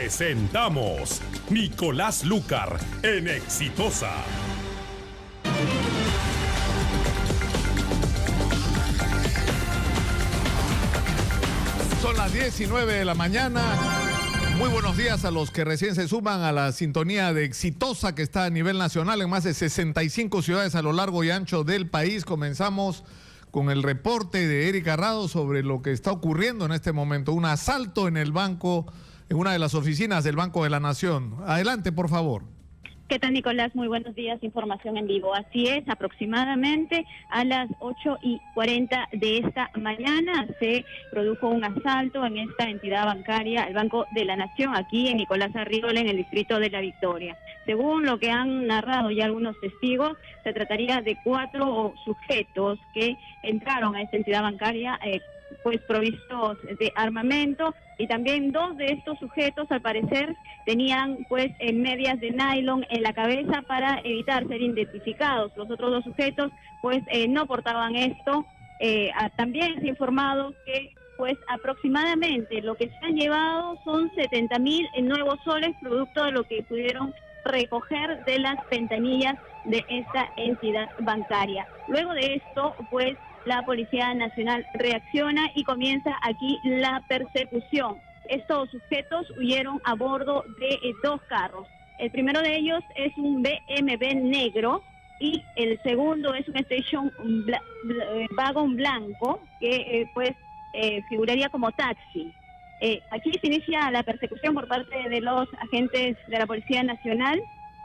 Presentamos Nicolás Lúcar en Exitosa. Son las 10:09 de la mañana. Muy buenos días a los que recién se suman a la sintonía de Exitosa, que está a nivel nacional en más de 65 ciudades a lo largo y ancho del país. Comenzamos con el reporte de Erika Rado sobre lo que está ocurriendo en este momento. Un asalto en el banco, en una de las oficinas del Banco de la Nación. Adelante, por favor. ¿Qué tal, Nicolás? Muy buenos días, información en vivo. Así es, aproximadamente a las 8:40 de esta mañana se produjo un asalto en esta entidad bancaria, el Banco de la Nación, aquí en Nicolás Arriola, en el distrito de La Victoria. Según lo que han narrado ya algunos testigos, se trataría de 4 sujetos que entraron a esta entidad bancaria pues provistos de armamento, y también 2 de estos sujetos al parecer tenían pues medias de nylon en la cabeza para evitar ser identificados. Los otros 2 sujetos pues no portaban esto. También se ha informado que pues aproximadamente lo que se han llevado son 70.000 nuevos soles, producto de lo que pudieron recoger de las ventanillas de esta entidad bancaria. Luego de esto pues la Policía Nacional reacciona y comienza aquí la persecución. Estos sujetos huyeron a bordo de 2 carros. El primero de ellos es un BMW negro y el segundo es un Station Wagon blanco que figuraría como taxi. Aquí se inicia la persecución por parte de los agentes de la Policía Nacional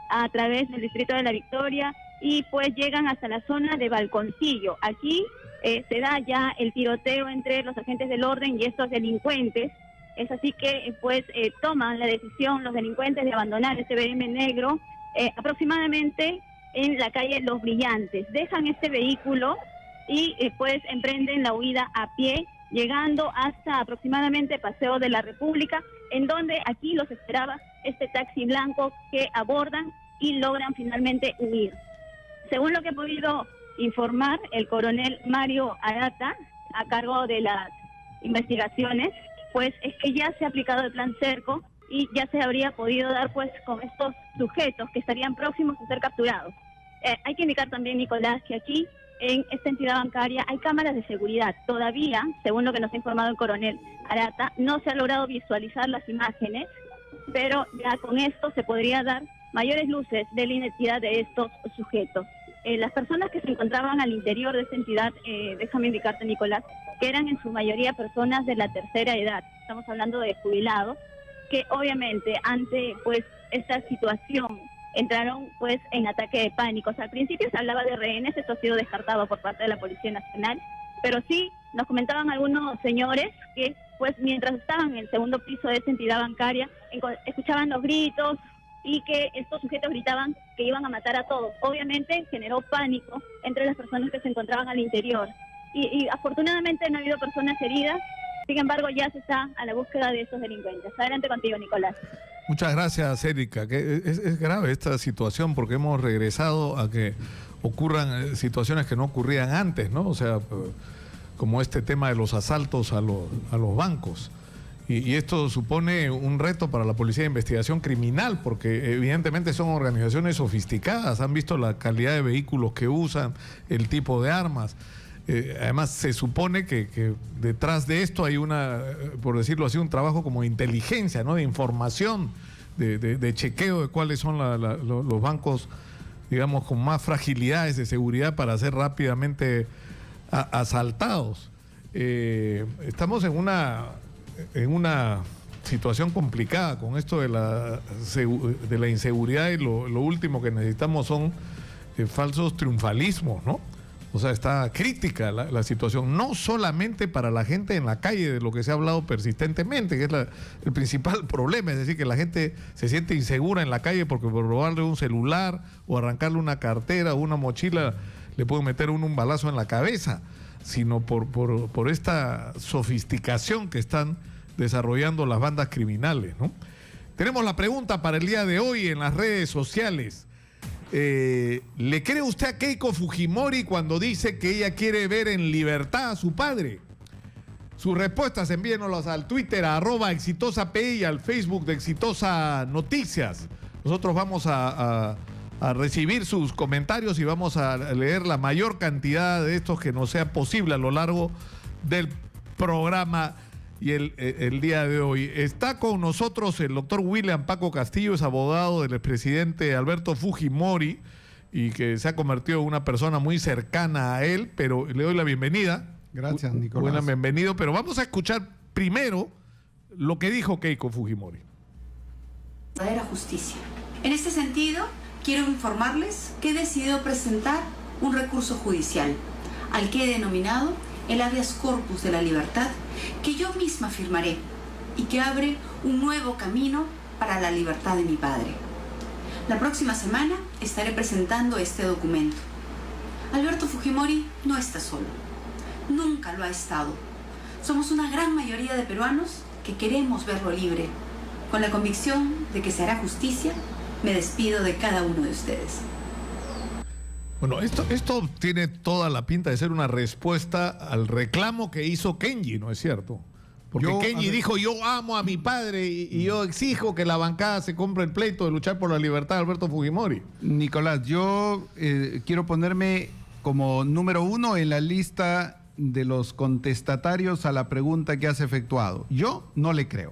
a través del distrito de La Victoria y pues llegan hasta la zona de Balconcillo. Aquí se da ya el tiroteo entre los agentes del orden y estos delincuentes. Es así que pues toman la decisión los delincuentes de abandonar este BM negro aproximadamente en la calle Los Brillantes. Dejan este vehículo y pues emprenden la huida a pie, llegando hasta aproximadamente Paseo de la República, en donde aquí los esperaba este taxi blanco que abordan y logran finalmente huir. Según lo que he podido informar el coronel Mario Arata, a cargo de las investigaciones, pues es que ya se ha aplicado el plan Cerco y ya se habría podido dar pues con estos sujetos que estarían próximos a ser capturados. Hay que indicar también, Nicolás, que aquí en esta entidad bancaria hay cámaras de seguridad. Todavía, según lo que nos ha informado el coronel Arata, no se ha logrado visualizar las imágenes, pero ya con esto se podría dar mayores luces de la identidad de estos sujetos. Las personas que se encontraban al interior de esta entidad, déjame indicarte, Nicolás, que eran en su mayoría personas de la tercera edad. Estamos hablando de jubilados, que obviamente ante pues esta situación entraron pues en ataque de pánico. O sea, al principio se hablaba de rehenes, esto ha sido descartado por parte de la Policía Nacional, pero sí nos comentaban algunos señores que pues mientras estaban en el segundo piso de esta entidad bancaria, escuchaban los gritos, y que estos sujetos gritaban que iban a matar a todos. Obviamente generó pánico entre las personas que se encontraban al interior. Y afortunadamente no ha habido personas heridas, sin embargo ya se está a la búsqueda de esos delincuentes. Adelante contigo, Nicolás. Muchas gracias, Erika. Es grave esta situación porque hemos regresado a que ocurran situaciones que no ocurrían antes, ¿no? O sea, como este tema de los asaltos a los bancos. Y esto supone un reto para la Policía de Investigación Criminal, porque evidentemente son organizaciones sofisticadas, han visto la calidad de vehículos que usan, el tipo de armas. Además, se supone que detrás de esto hay por decirlo así, un trabajo como de inteligencia, ¿no? De información, de chequeo de cuáles son los bancos, digamos, con más fragilidades de seguridad para ser rápidamente asaltados. Estamos en una situación complicada con esto de la inseguridad, y lo último que necesitamos son falsos triunfalismos, ¿no? O sea, está crítica la situación, no solamente para la gente en la calle, de lo que se ha hablado persistentemente, que es el principal problema, es decir, que la gente se siente insegura en la calle porque por robarle un celular o arrancarle una cartera o una mochila le pueden meter un balazo en la cabeza, sino por esta sofisticación que están desarrollando las bandas criminales, ¿no? Tenemos la pregunta para el día de hoy en las redes sociales. ¿Le cree usted a Keiko Fujimori cuando dice que ella quiere ver en libertad a su padre? Sus respuestas envíenoslas al Twitter @exitosaP y al Facebook de Exitosa Noticias. Nosotros vamos a recibir sus comentarios y vamos a leer la mayor cantidad de estos que nos sea posible a lo largo del programa y el día de hoy. Está con nosotros el doctor William Paco Castillo, es abogado del expresidente Alberto Fujimori y que se ha convertido en una persona muy cercana a él, pero le doy la bienvenida. Gracias, Nicolás. William, bienvenido, pero vamos a escuchar primero lo que dijo Keiko Fujimori. Verdadera justicia. En este sentido, quiero informarles que he decidido presentar un recurso judicial, al que he denominado el habeas corpus de la libertad, que yo misma firmaré y que abre un nuevo camino para la libertad de mi padre. La próxima semana estaré presentando este documento. Alberto Fujimori no está solo. Nunca lo ha estado. Somos una gran mayoría de peruanos que queremos verlo libre. Con la convicción de que se hará justicia, me despido de cada uno de ustedes. Bueno, esto tiene toda la pinta de ser una respuesta al reclamo que hizo Kenji, ¿no es cierto? Porque Kenji dijo, yo amo a mi padre y yo exijo que la bancada se compre el pleito de luchar por la libertad de Alberto Fujimori. Nicolás, yo quiero ponerme como número 1 en la lista de los contestatarios a la pregunta que has efectuado. Yo no le creo,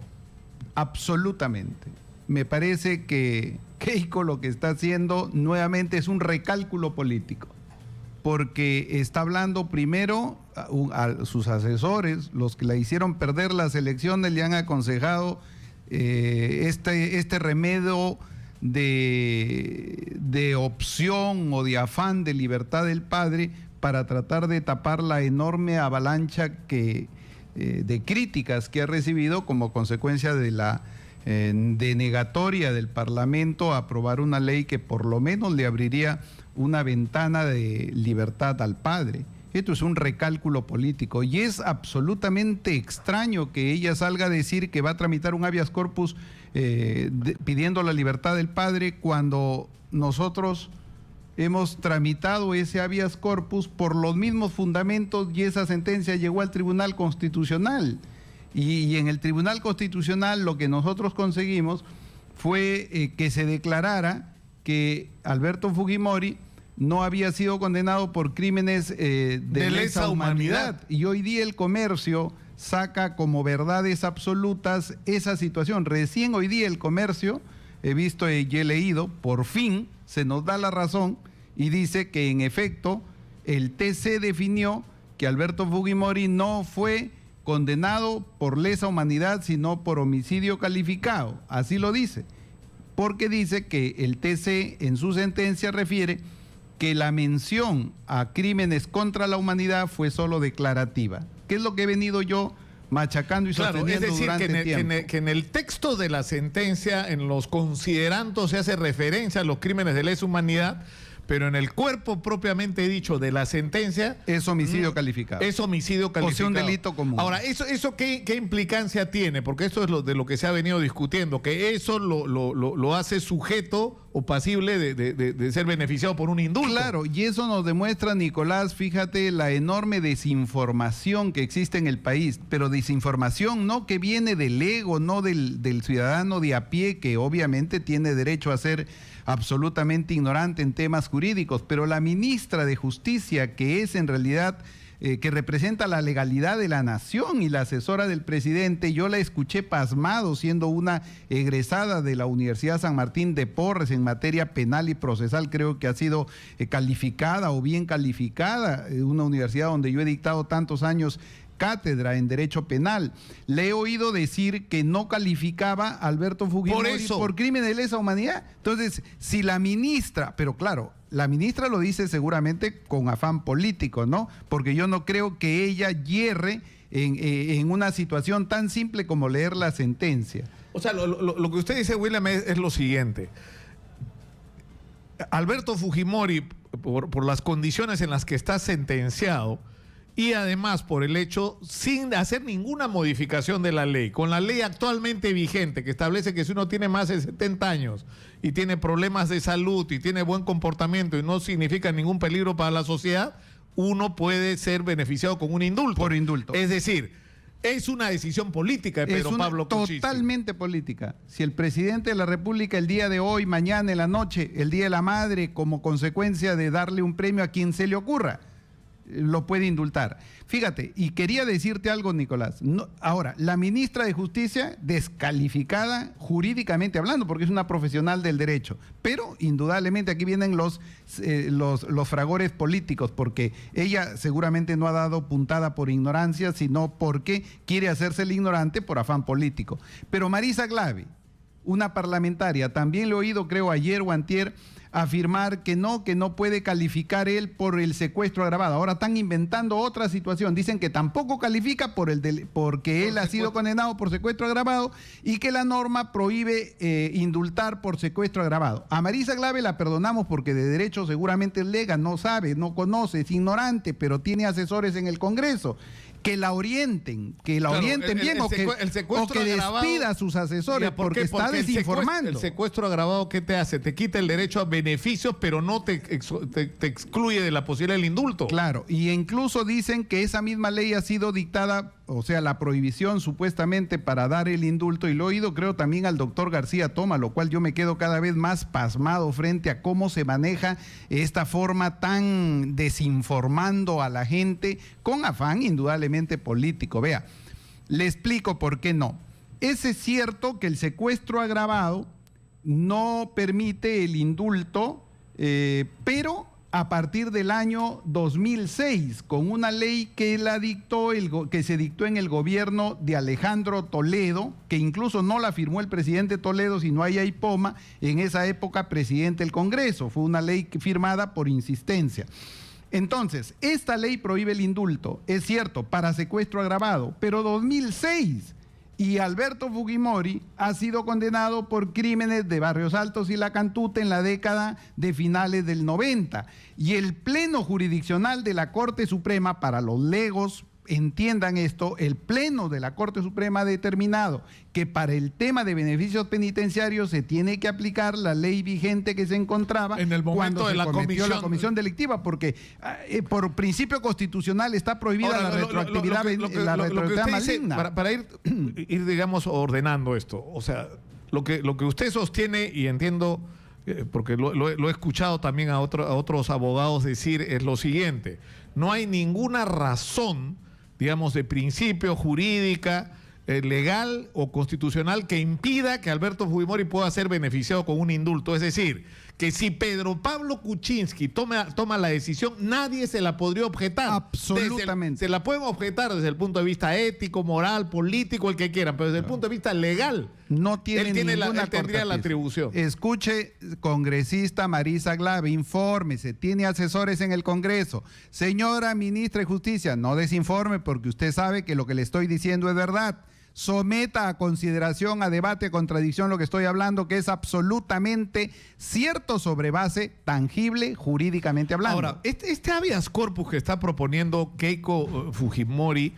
absolutamente. Me parece que Keiko lo que está haciendo nuevamente es un recálculo político, porque está hablando primero a sus asesores, los que le hicieron perder las elecciones, le han aconsejado este remedio de opción o de afán de libertad del padre para tratar de tapar la enorme avalancha de críticas que ha recibido como consecuencia de la denegatoria del Parlamento a aprobar una ley que por lo menos le abriría una ventana de libertad al padre. Esto es un recálculo político y es absolutamente extraño que ella salga a decir que va a tramitar un habeas corpus pidiendo la libertad del padre cuando nosotros hemos tramitado ese habeas corpus por los mismos fundamentos y esa sentencia llegó al Tribunal Constitucional. Y en el Tribunal Constitucional lo que nosotros conseguimos fue que se declarara que Alberto Fujimori no había sido condenado por crímenes de lesa humanidad. Y hoy día el Comercio saca como verdades absolutas esa situación. Recién hoy día el Comercio, he visto y he leído, por fin se nos da la razón y dice que en efecto el TC definió que Alberto Fujimori no fue condenado por lesa humanidad, sino por homicidio calificado. Así lo dice, porque dice que el TC en su sentencia refiere que la mención a crímenes contra la humanidad fue solo declarativa. ¿Qué es lo que he venido yo machacando y sosteniendo durante tiempo? Que en el texto de la sentencia, en los considerandos, se hace referencia a los crímenes de lesa humanidad, pero en el cuerpo propiamente dicho de la sentencia... Es homicidio calificado. Es homicidio calificado. O sea, un delito común. Ahora, ¿eso qué implicancia tiene? Porque esto es de lo que se ha venido discutiendo, que eso lo hace sujeto o pasible de ser beneficiado por un indulto. Claro, y eso nos demuestra, Nicolás, fíjate, la enorme desinformación que existe en el país, pero desinformación no que viene del ego, no del ciudadano de a pie, que obviamente tiene derecho a ser absolutamente ignorante en temas jurídicos, pero la ministra de Justicia, que es en realidad, que representa la legalidad de la nación y la asesora del presidente, yo la escuché pasmado siendo una egresada de la Universidad San Martín de Porres en materia penal y procesal, creo que ha sido calificada o bien calificada, una universidad donde yo he dictado tantos años cátedra en Derecho Penal. Le he oído decir que no calificaba a Alberto Fujimori por crimen de lesa humanidad. Entonces, si la ministra, pero claro, la ministra lo dice seguramente con afán político, ¿no? Porque yo no creo que ella hierre en una situación tan simple como leer la sentencia. O sea, lo que usted dice, William, es lo siguiente. Alberto Fujimori, por las condiciones en las que está sentenciado, y además por el hecho, sin hacer ninguna modificación de la ley, con la ley actualmente vigente que establece que si uno tiene más de 70 años y tiene problemas de salud y tiene buen comportamiento y no significa ningún peligro para la sociedad, uno puede ser beneficiado con un indulto. Por indulto. Es decir, Es una decisión política de Pedro Pablo Kuczynski. Totalmente política. Si el presidente de la República el día de hoy, mañana en la noche, el Día de la Madre, como consecuencia de darle un premio a quien se le ocurra, lo puede indultar. Fíjate, y quería decirte algo, Nicolás. Ahora, la ministra de Justicia, descalificada jurídicamente hablando, porque es una profesional del derecho, pero indudablemente aquí vienen los fragores políticos, porque ella seguramente no ha dado puntada por ignorancia, sino porque quiere hacerse el ignorante por afán político. Pero Marisa Glave, una parlamentaria, también lo he oído, creo, ayer o antier, afirmar que no puede calificar él por el secuestro agravado. Ahora están inventando otra situación. Dicen que tampoco califica porque él ha sido condenado por secuestro agravado y que la norma prohíbe indultar por secuestro agravado. A Marisa Glave la perdonamos porque de derecho seguramente es lega, no sabe, no conoce, es ignorante, pero tiene asesores en el Congreso. Que la orienten bien o que despida a sus asesores porque está desinformando. El secuestro agravado, ¿qué te hace? Te quita el derecho a beneficios, pero no te excluye de la posibilidad del indulto. Claro, y incluso dicen que esa misma ley ha sido dictada, o sea, la prohibición supuestamente para dar el indulto, y lo he oído creo también al doctor García Toma, lo cual yo me quedo cada vez más pasmado frente a cómo se maneja esta forma tan desinformando a la gente con afán indudablemente político. Vea, le explico por qué no. Es cierto que el secuestro agravado no permite el indulto, pero a partir del año 2006, con una ley que que se dictó en el gobierno de Alejandro Toledo, que incluso no la firmó el presidente Toledo, sino Ayay Poma, en esa época presidente del Congreso. Fue una ley firmada por insistencia. Entonces, esta ley prohíbe el indulto, es cierto, para secuestro agravado, pero 2006... Y Alberto Fujimori ha sido condenado por crímenes de Barrios Altos y La Cantuta en la década de finales del 90. Y el Pleno Jurisdiccional de la Corte Suprema, para los legos, entiendan esto, el Pleno de la Corte Suprema ha determinado que para el tema de beneficios penitenciarios se tiene que aplicar la ley vigente que se encontraba en el momento cuando de se cometió la comisión delictiva, porque por principio constitucional está prohibida la retroactividad maligna. Para ir, digamos, ordenando esto, o sea, lo que usted sostiene, y entiendo, porque lo he escuchado también a otros abogados decir, es lo siguiente: no hay ninguna razón, digamos, de principio jurídica, legal o constitucional que impida que Alberto Fujimori pueda ser beneficiado con un indulto. Es decir, que si Pedro Pablo Kuczynski toma la decisión, nadie se la podría objetar. Absolutamente. Se la pueden objetar desde el punto de vista ético, moral, político, el que quieran, pero desde el punto de vista legal, no tiene él tendría la atribución. Escuche, congresista Marisa Glave, infórmese, tiene asesores en el Congreso. Señora ministra de Justicia, no desinforme porque usted sabe que lo que le estoy diciendo es verdad. Someta a consideración, a debate, a contradicción lo que estoy hablando, que es absolutamente cierto sobre base tangible jurídicamente hablando. Ahora, este habeas corpus que está proponiendo Keiko Fujimori,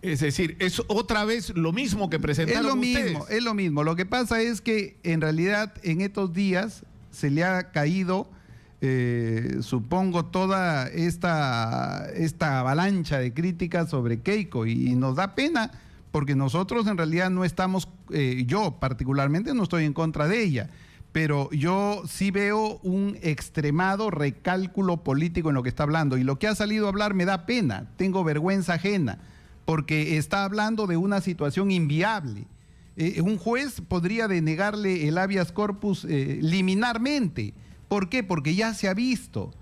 es decir, es otra vez lo mismo que presentaron ustedes. Es lo mismo. Lo que pasa es que en realidad en estos días se le ha caído, supongo, toda esta avalancha de críticas sobre Keiko, y nos da pena porque nosotros en realidad no estamos, yo particularmente no estoy en contra de ella, pero yo sí veo un extremado recálculo político en lo que está hablando, y lo que ha salido a hablar me da pena, tengo vergüenza ajena, porque está hablando de una situación inviable. Un juez podría denegarle el habeas corpus liminarmente. ¿Por qué? Porque ya se ha visto.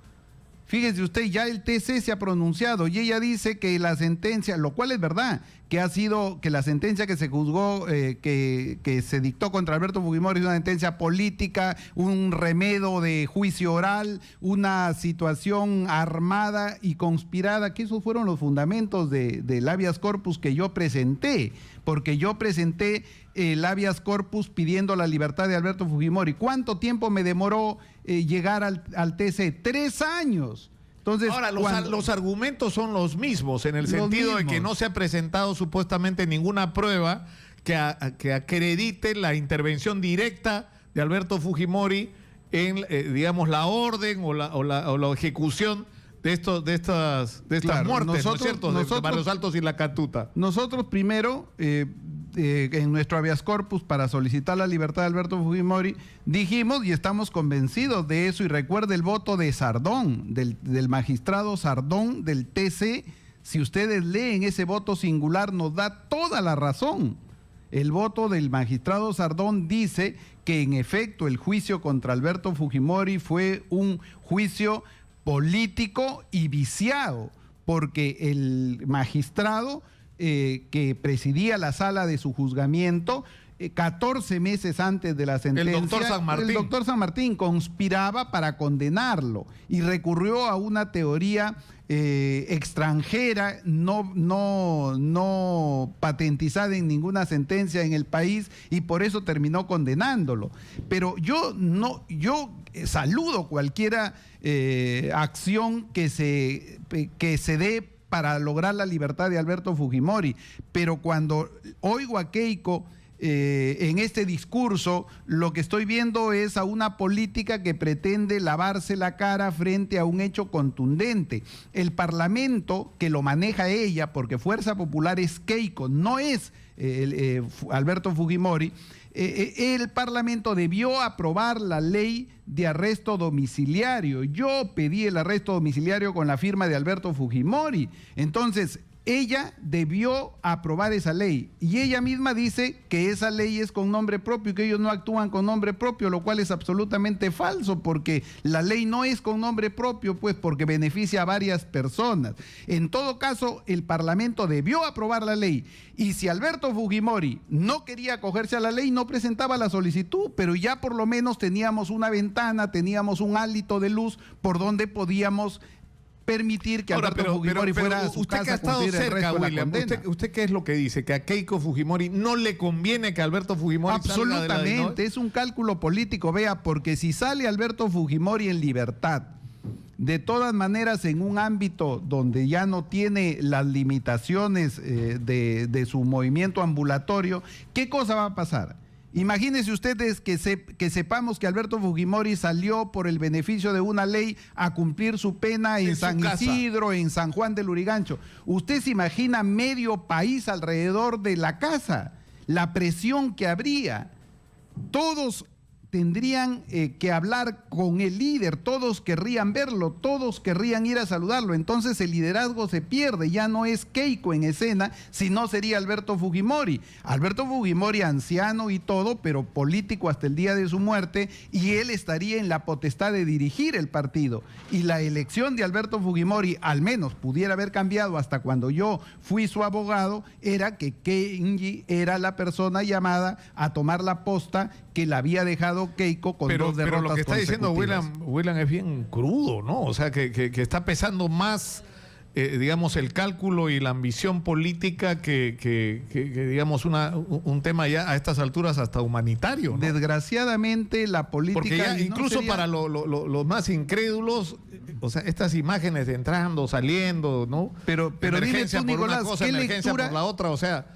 Fíjese usted, ya el TC se ha pronunciado y ella dice que la sentencia, lo cual es verdad, que la sentencia que se juzgó, que se dictó contra Alberto Fujimori es una sentencia política, un remedio de juicio oral, una situación armada y conspirada, que esos fueron los fundamentos del habeas corpus que yo presenté, porque yo presenté el habeas corpus pidiendo la libertad de Alberto Fujimori. ¿Cuánto tiempo me demoró llegar al TC? 3 años. Entonces, ahora, los argumentos son los mismos, en el sentido de que no se ha presentado supuestamente ninguna prueba que acredite la intervención directa de Alberto Fujimori en, digamos, la orden o la ejecución estas Claro, muertes, ¿no es cierto? De Barrios Altos y La Catuta. Nosotros primero, en nuestro habeas corpus para solicitar la libertad de Alberto Fujimori, dijimos y estamos convencidos de eso, y recuerde el voto de Sardón, del magistrado Sardón del TC. Si ustedes leen ese voto singular, nos da toda la razón. El voto del magistrado Sardón dice que en efecto el juicio contra Alberto Fujimori fue un juicio político y viciado, porque el magistrado que presidía la sala de su juzgamiento, 14 meses antes de la sentencia, el doctor San Martín conspiraba para condenarlo y recurrió a una teoría extranjera, no patentizada en ninguna sentencia en el país, y por eso terminó condenándolo. Pero yo saludo cualquier acción que se dé para lograr la libertad de Alberto Fujimori, pero cuando oigo a Keiko en este discurso, lo que estoy viendo es a una política que pretende lavarse la cara frente a un hecho contundente. El Parlamento, que lo maneja ella, porque Fuerza Popular es Keiko, no es Alberto Fujimori, el Parlamento debió aprobar la ley de arresto domiciliario. Yo pedí el arresto domiciliario con la firma de Alberto Fujimori. Entonces, ella debió aprobar esa ley, y ella misma dice que esa ley es con nombre propio y que ellos no actúan con nombre propio, lo cual es absolutamente falso, porque la ley no es con nombre propio, pues, porque beneficia a varias personas. En todo caso, el Parlamento debió aprobar la ley, y si Alberto Fujimori no quería acogerse a la ley, no presentaba la solicitud, pero ya por lo menos teníamos una ventana, teníamos un hálito de luz por donde podíamos permitir que Alberto Fujimori fuera a su usted casa, que ha estado cerca, William, usted qué es lo que dice, que a Keiko Fujimori no le conviene que Alberto Fujimori salga de la... Absolutamente, es un cálculo político, vea, porque si sale Alberto Fujimori en libertad, de todas maneras en un ámbito donde ya no tiene las limitaciones de su movimiento ambulatorio, ¿qué cosa va a pasar? Imagínense ustedes que sepamos que Alberto Fujimori salió por el beneficio de una ley a cumplir su pena en San Isidro, en San Juan del Lurigancho. Usted se imagina medio país alrededor de la casa, la presión que habría. Todos tendrían que hablar con el líder, todos querrían verlo, todos querrían ir a saludarlo. Entonces el liderazgo se pierde, ya no es Keiko en escena, sino sería Alberto Fujimori. Alberto Fujimori, anciano y todo, pero político hasta el día de su muerte, y él estaría en la potestad de dirigir el partido. Y la elección de Alberto Fujimori, al menos pudiera haber cambiado hasta cuando yo fui su abogado, era que Kenji era la persona llamada a tomar la posta que la había dejado Keiko con dos derrotas. Pero lo que está diciendo William es bien crudo, ¿no? O sea, que está pesando más, digamos, el cálculo y la ambición política que digamos, un tema ya a estas alturas hasta humanitario, ¿no? Desgraciadamente la política... Porque ya incluso para los más incrédulos, o sea, estas imágenes de entrando, saliendo, ¿no? Pero emergencia dime tú, por Nicolás, una cosa, emergencia por la otra, o sea...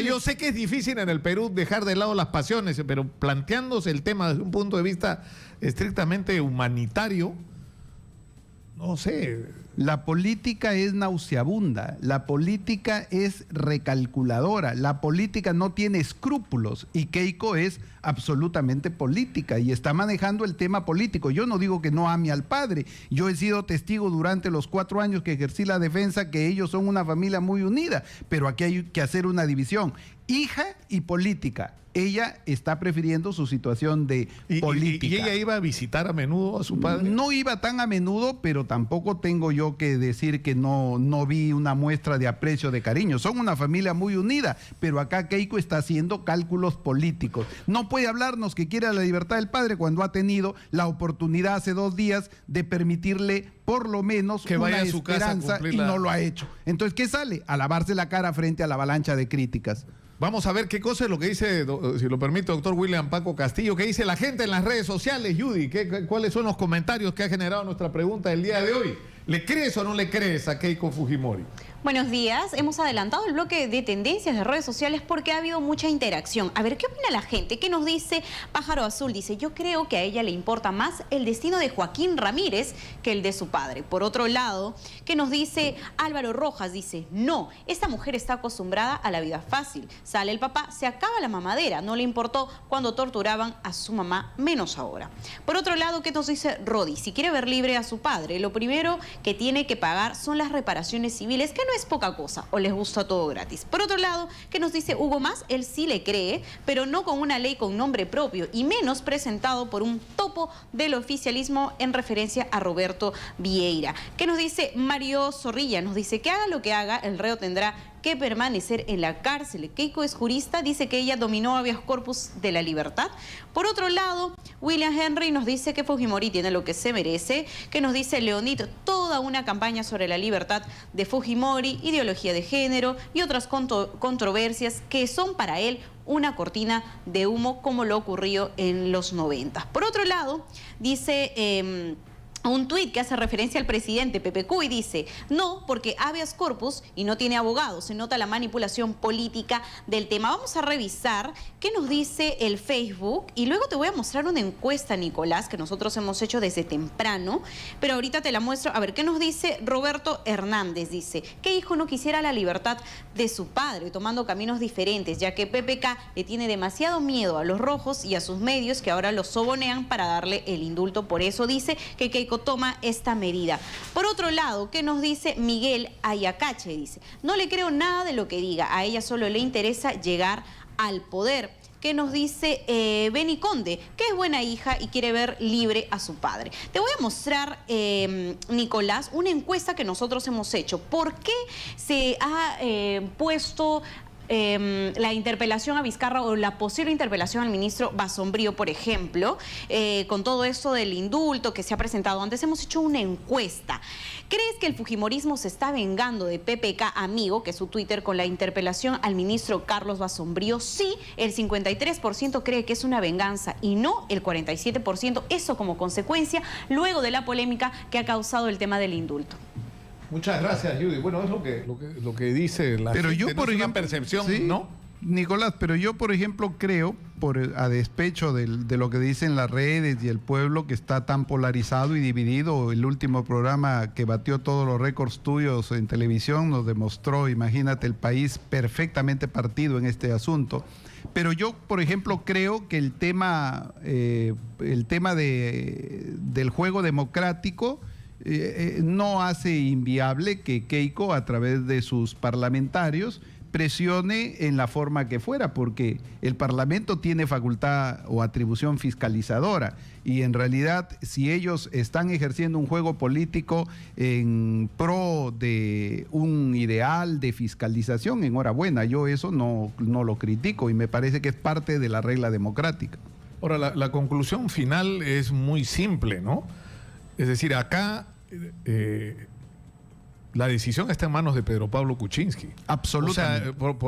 yo sé que es difícil en el Perú dejar de lado las pasiones, pero planteándose el tema desde un punto de vista estrictamente humanitario, no sé. La política es nauseabunda, la política es recalculadora, la política no tiene escrúpulos, y Keiko es absolutamente política y está manejando el tema político. Yo no digo que no ame al padre, yo he sido testigo durante los 4 años que ejercí la defensa que ellos son una familia muy unida, pero aquí hay que hacer una división, hija y política. Ella está prefiriendo su situación de política. ¿Y ella iba a visitar a menudo a su padre? No iba tan a menudo, pero tampoco tengo yo que decir que no vi una muestra de aprecio, de cariño. Son una familia muy unida, pero acá Keiko está haciendo cálculos políticos. No puede hablarnos que quiere la libertad del padre cuando ha tenido la oportunidad hace 2 días de permitirle por lo menos que vaya una a su casa esperanza, y no lo ha hecho. Entonces, ¿qué sale? A lavarse la cara frente a la avalancha de críticas. Vamos a ver qué cosa es lo que dice, si lo permite, doctor William Paco Castillo, qué dice la gente en las redes sociales, Judy, cuáles son los comentarios que ha generado nuestra pregunta del día de hoy. ¿Le crees o no le crees a Keiko Fujimori? Buenos días. Hemos adelantado el bloque de tendencias de redes sociales porque ha habido mucha interacción. A ver, ¿qué opina la gente? ¿Qué nos dice Pájaro Azul? Dice, yo creo que a ella le importa más el destino de Joaquín Ramírez que el de su padre. Por otro lado, ¿qué nos dice Álvaro Rojas? Dice, no, esta mujer está acostumbrada a la vida fácil. Sale el papá, se acaba la mamadera. No le importó cuando torturaban a su mamá, menos ahora. Por otro lado, ¿qué nos dice Rodi? Si quiere ver libre a su padre, lo primero que tiene que pagar son las reparaciones civiles, que no es poca cosa, o les gusta todo gratis. Por otro lado, ¿qué nos dice Hugo Más? Él sí le cree, pero no con una ley con nombre propio y menos presentado por un topo del oficialismo en referencia a Roberto Vieira. ¿Qué nos dice Mario Zorrilla? Nos dice que haga lo que haga, el reo tendrá que permanecer en la cárcel. Keiko es jurista, dice que ella dominó habeas corpus de la libertad. Por otro lado, William Henry nos dice que Fujimori tiene lo que se merece, que nos dice Leonid, toda una campaña sobre la libertad de Fujimori, ideología de género y otras controversias que son para él una cortina de humo como lo ocurrió en los 90. Por otro lado, dice un tuit que hace referencia al presidente Pepe Cuy, dice, no, porque habeas corpus y no tiene abogado, se nota la manipulación política del tema. Vamos a revisar qué nos dice el Facebook y luego te voy a mostrar una encuesta, Nicolás, que nosotros hemos hecho desde temprano, pero ahorita te la muestro. A ver, ¿qué nos dice Roberto Hernández? Dice, ¿qué hijo no quisiera la libertad de su padre, tomando caminos diferentes, ya que PPK le tiene demasiado miedo a los rojos y a sus medios que ahora los sobonean para darle el indulto? Por eso dice que Keiko toma esta medida. Por otro lado, ¿qué nos dice Miguel Ayacache? Dice, no le creo nada de lo que diga, a ella solo le interesa llegar al poder. ¿Qué nos dice Beni Conde? Que es buena hija y quiere ver libre a su padre. Te voy a mostrar, Nicolás, una encuesta que nosotros hemos hecho. ¿Por qué se ha puesto la interpelación a Vizcarra o la posible interpelación al ministro Basombrío, por ejemplo, con todo esto del indulto que se ha presentado antes? Hemos hecho una encuesta. ¿Crees que el fujimorismo se está vengando de PPK Amigo, que es su Twitter, con la interpelación al ministro Carlos Basombrío? Sí, el 53% cree que es una venganza y no el 47%. Eso como consecuencia luego de la polémica que ha causado el tema del indulto. Muchas gracias, Judy. Bueno, es lo que dice la pero gente. Yo, por ejemplo, percepción, ¿sí? ¿No? Nicolás, pero yo, por ejemplo, creo, a despecho de lo que dicen las redes y el pueblo que está tan polarizado y dividido, el último programa que batió todos los récords tuyos en televisión nos demostró, imagínate, el país perfectamente partido en este asunto. Pero yo, por ejemplo, creo que el tema del juego democrático no hace inviable que Keiko, a través de sus parlamentarios, presione en la forma que fuera, porque el Parlamento tiene facultad o atribución fiscalizadora y en realidad si ellos están ejerciendo un juego político en pro de un ideal de fiscalización, enhorabuena, yo eso no lo critico y me parece que es parte de la regla democrática. Ahora, la conclusión final es muy simple, ¿no? Es decir, acá la decisión está en manos de Pedro Pablo Kuczynski. Absolutamente. O sea,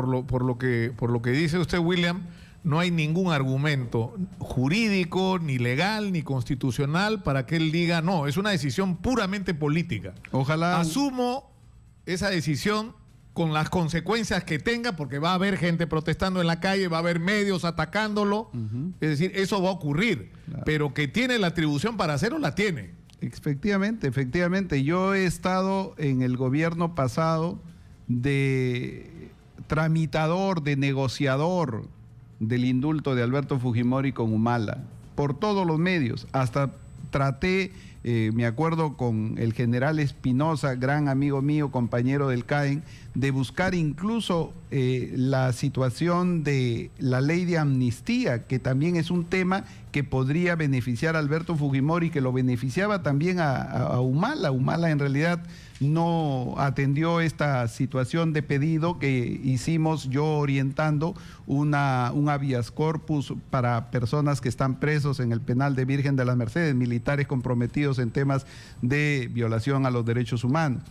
por lo que dice usted, William, no hay ningún argumento jurídico, ni legal, ni constitucional para que él diga, no, es una decisión puramente política. Ojalá. Asumo esa decisión con las consecuencias que tenga, porque va a haber gente protestando en la calle, va a haber medios atacándolo. Es decir, eso va a ocurrir. Claro. Pero que tiene la atribución para hacerlo, la tiene. Efectivamente. Yo he estado en el gobierno pasado de tramitador, de negociador del indulto de Alberto Fujimori con Humala, por todos los medios. Hasta traté, me acuerdo con el general Espinosa, gran amigo mío, compañero del CAEN, de buscar incluso la situación de la ley de amnistía, que también es un tema que podría beneficiar a Alberto Fujimori, que lo beneficiaba también a Humala. Humala en realidad no atendió esta situación de pedido que hicimos, yo orientando un habeas corpus para personas que están presos en el penal de Virgen de las Mercedes, militares comprometidos en temas de violación a los derechos humanos.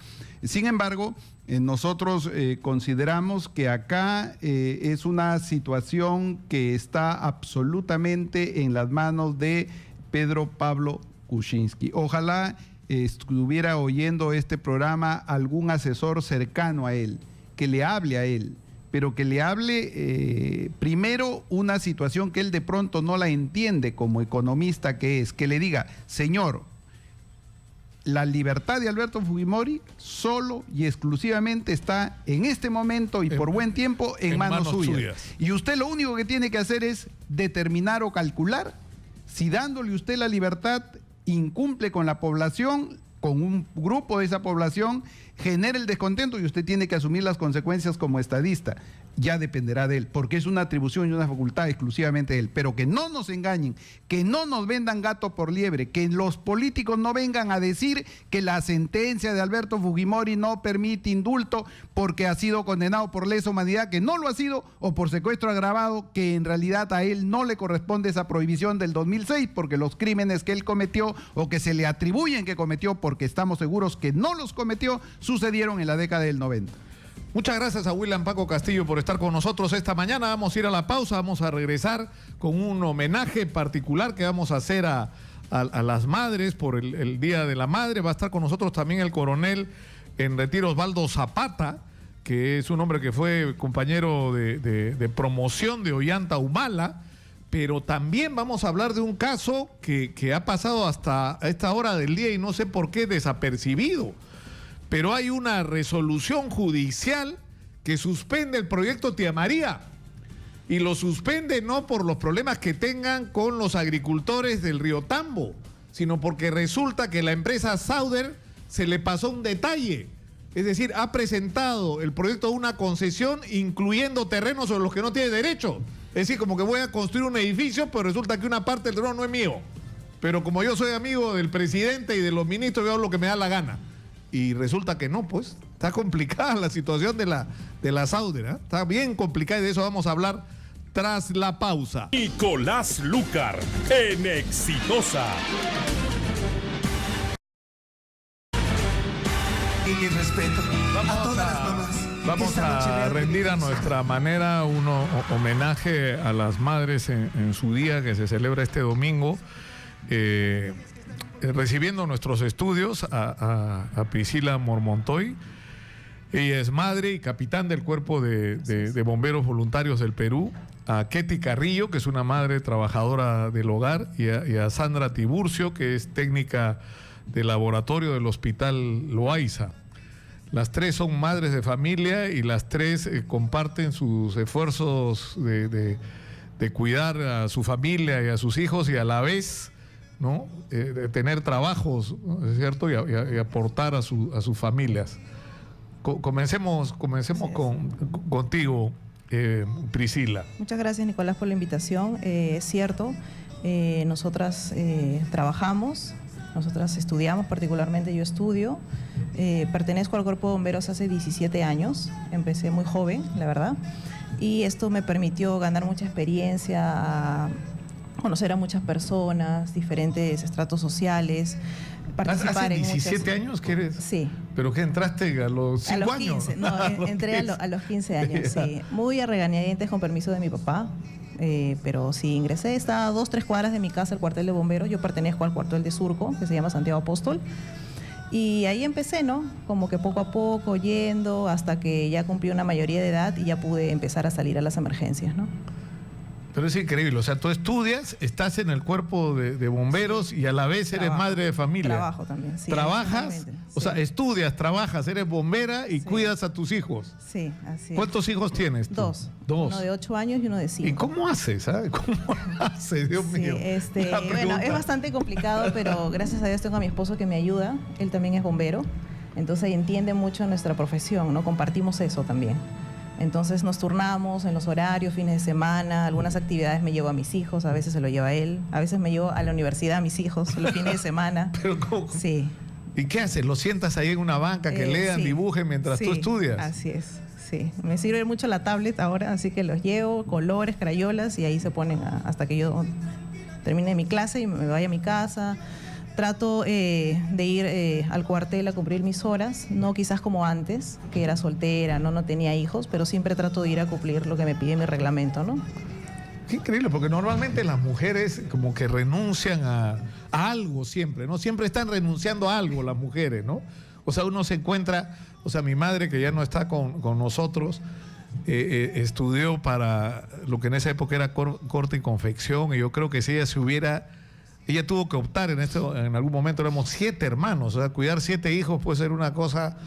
Sin embargo, nosotros consideramos que acá es una situación que está absolutamente en las manos de Pedro Pablo Kuczynski. Ojalá estuviera oyendo este programa algún asesor cercano a él, que le hable a él, pero que le hable primero una situación que él de pronto no la entiende como economista que es, que le diga, señor, la libertad de Alberto Fujimori solo y exclusivamente está en este momento y por buen tiempo en manos suyas. Y usted lo único que tiene que hacer es determinar o calcular si dándole usted la libertad incumple con la población, con un grupo de esa población, genera el descontento y usted tiene que asumir las consecuencias como estadista. Ya dependerá de él, porque es una atribución y una facultad exclusivamente de él. Pero que no nos engañen, que no nos vendan gato por liebre, que los políticos no vengan a decir que la sentencia de Alberto Fujimori no permite indulto porque ha sido condenado por lesa humanidad, que no lo ha sido, o por secuestro agravado, que en realidad a él no le corresponde esa prohibición del 2006, porque los crímenes que él cometió o que se le atribuyen que cometió, porque estamos seguros que no los cometió, sucedieron en la década del 90. Muchas gracias a William Paco Castillo por estar con nosotros esta mañana. Vamos a ir a la pausa, vamos a regresar con un homenaje particular que vamos a hacer a las madres por el Día de la Madre. Va a estar con nosotros también el coronel en retiro Osvaldo Zapata, que es un hombre que fue compañero de promoción de Ollanta Humala, pero también vamos a hablar de un caso que ha pasado hasta esta hora del día y no sé por qué desapercibido. Pero hay una resolución judicial que suspende el proyecto Tía María. Y lo suspende no por los problemas que tengan con los agricultores del río Tambo, sino porque resulta que la empresa Sauder se le pasó un detalle. Es decir, ha presentado el proyecto de una concesión incluyendo terrenos sobre los que no tiene derecho. Es decir, como que voy a construir un edificio, pero resulta que una parte del terreno no es mío. Pero como yo soy amigo del presidente y de los ministros, yo hago lo que me da la gana. Y resulta que no, pues, está complicada la situación de la Sauder, ¿eh? Está bien complicada y de eso vamos a hablar tras la pausa. Nicolás Lucar, en Exitosa. Y respeto a todas las mamás. Vamos a rendir a nuestra manera un homenaje a las madres en su día que se celebra este domingo. Recibiendo nuestros estudios a Priscila Mormontoy. Ella es madre y capitán del Cuerpo de Bomberos Voluntarios del Perú. A Ketty Carrillo, que es una madre trabajadora del hogar, y a Sandra Tiburcio, que es técnica de laboratorio del Hospital Loaiza. Las tres son madres de familia y las tres comparten sus esfuerzos de cuidar a su familia y a sus hijos y a la vez, ¿no? De tener trabajos, ¿no? ¿Es cierto? Y aportar a sus familias. Comencemos contigo, Priscila. Muchas gracias, Nicolás, por la invitación. Es cierto, nosotras trabajamos, nosotras estudiamos, particularmente yo estudio. Pertenezco al Cuerpo de Bomberos hace 17 años, empecé muy joven, la verdad, y esto me permitió ganar mucha experiencia, conocer a muchas personas, diferentes estratos sociales, participar en muchas... ¿Hace 17 años que eres? Sí. ¿Pero qué entraste a los 5 años? 15, no, entré a los 15 años, sí. Muy a regañadientes con permiso de mi papá, pero sí ingresé, está a 2-3 cuadras de mi casa el cuartel de bomberos. Yo pertenezco al cuartel de Surco, que se llama Santiago Apóstol. Y ahí empecé, ¿no? Como que poco a poco, yendo, hasta que ya cumplí una mayoría de edad y ya pude empezar a salir a las emergencias, ¿no? Pero es increíble, o sea, tú estudias, estás en el Cuerpo de bomberos, sí, y a la vez eres madre de familia. Trabajo también, sí. ¿Trabajas? O sea, estudias, trabajas, eres bombera y sí, cuidas a tus hijos. Sí, así es. ¿Cuántos hijos tienes tú? Dos. Uno de 8 años y uno de 5. ¿Y cómo haces? ¿Sabes? ¿Cómo haces? Dios mío. Bueno, es bastante complicado, pero gracias a Dios tengo a mi esposo que me ayuda. Él también es bombero, entonces entiende mucho nuestra profesión, ¿no? Compartimos eso también. Entonces nos turnamos en los horarios, fines de semana, algunas actividades me llevo a mis hijos, a veces se lo lleva él, a veces me llevo a la universidad a mis hijos los fines de semana. ¿Pero cómo? Sí. ¿Y qué haces? ¿Los sientas ahí en una banca que lean, sí, dibujen mientras tú estudias? Así es, sí. Me sirve mucho la tablet ahora, así que los llevo, colores, crayolas, y ahí se ponen hasta que yo termine mi clase y me vaya a mi casa. Trato de ir al cuartel a cumplir mis horas, no quizás como antes, que era soltera, no tenía hijos, pero siempre trato de ir a cumplir lo que me pide mi reglamento, ¿no? Qué increíble, porque normalmente las mujeres como que renuncian a algo siempre, ¿no? Siempre están renunciando a algo las mujeres, ¿no? O sea, uno se encuentra, o sea, mi madre que ya no está con nosotros, estudió para lo que en esa época era corte y confección, y yo creo que si ella tuvo que optar en algún momento, éramos 7 hermanos, o sea, cuidar 7 hijos puede ser una cosa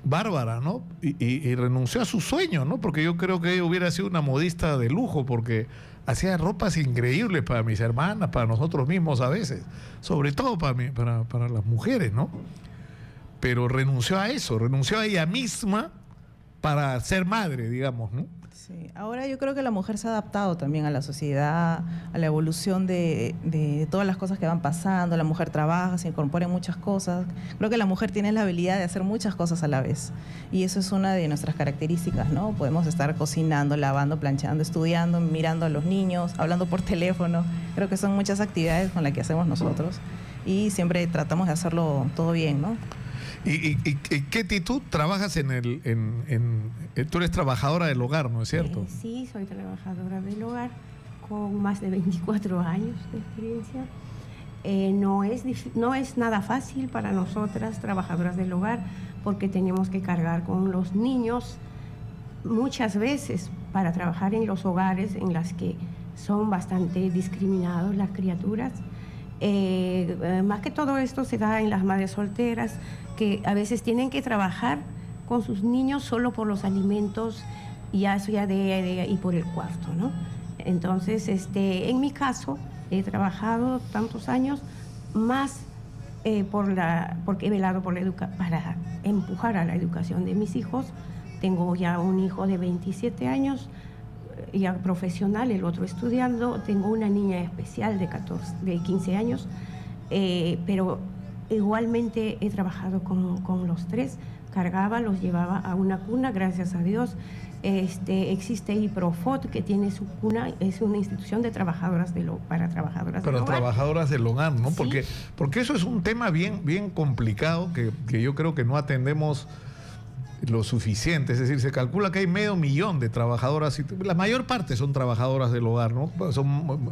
bárbara, ¿no? Y renunció a su sueño, ¿no? Porque yo creo que ella hubiera sido una modista de lujo, porque hacía ropas increíbles para mis hermanas, para nosotros mismos a veces, sobre todo para las mujeres, ¿no? Pero renunció a eso, renunció a ella misma para ser madre, digamos, ¿no? Sí, ahora yo creo que la mujer se ha adaptado también a la sociedad, a la evolución de todas las cosas que van pasando. La mujer trabaja, se incorpora en muchas cosas. Creo que la mujer tiene la habilidad de hacer muchas cosas a la vez. Y eso es una de nuestras características, ¿no? Podemos estar cocinando, lavando, planchando, estudiando, mirando a los niños, hablando por teléfono. Creo que son muchas actividades con las que hacemos nosotros. Y siempre tratamos de hacerlo todo bien, ¿no? ¿Y Ketty, tú trabajas tú eres trabajadora del hogar, ¿no es cierto? Sí, soy trabajadora del hogar con más de 24 años de experiencia. No es nada fácil para nosotras, trabajadoras del hogar, porque tenemos que cargar con los niños muchas veces para trabajar en los hogares en las que son bastante discriminados las criaturas. Más que todo esto se da en las madres solteras, que a veces tienen que trabajar con sus niños solo por los alimentos y y por el cuarto, ¿no? Entonces, en mi caso, he trabajado tantos años más porque he velado para empujar a la educación de mis hijos. Tengo ya un hijo de 27 años, ya profesional, el otro estudiando. Tengo una niña especial de 15 años, pero igualmente he trabajado con los 3, cargaba, los llevaba a una cuna, gracias a Dios. Existe IPROFOT, que tiene su cuna, es una institución de trabajadoras para trabajadoras del hogar. Trabajadoras del hogar, ¿no? Sí. Porque eso es un tema bien complicado que yo creo que no atendemos lo suficiente. Es decir, se calcula que hay 500,000 de trabajadoras, y la mayor parte son trabajadoras del hogar, ¿no? Son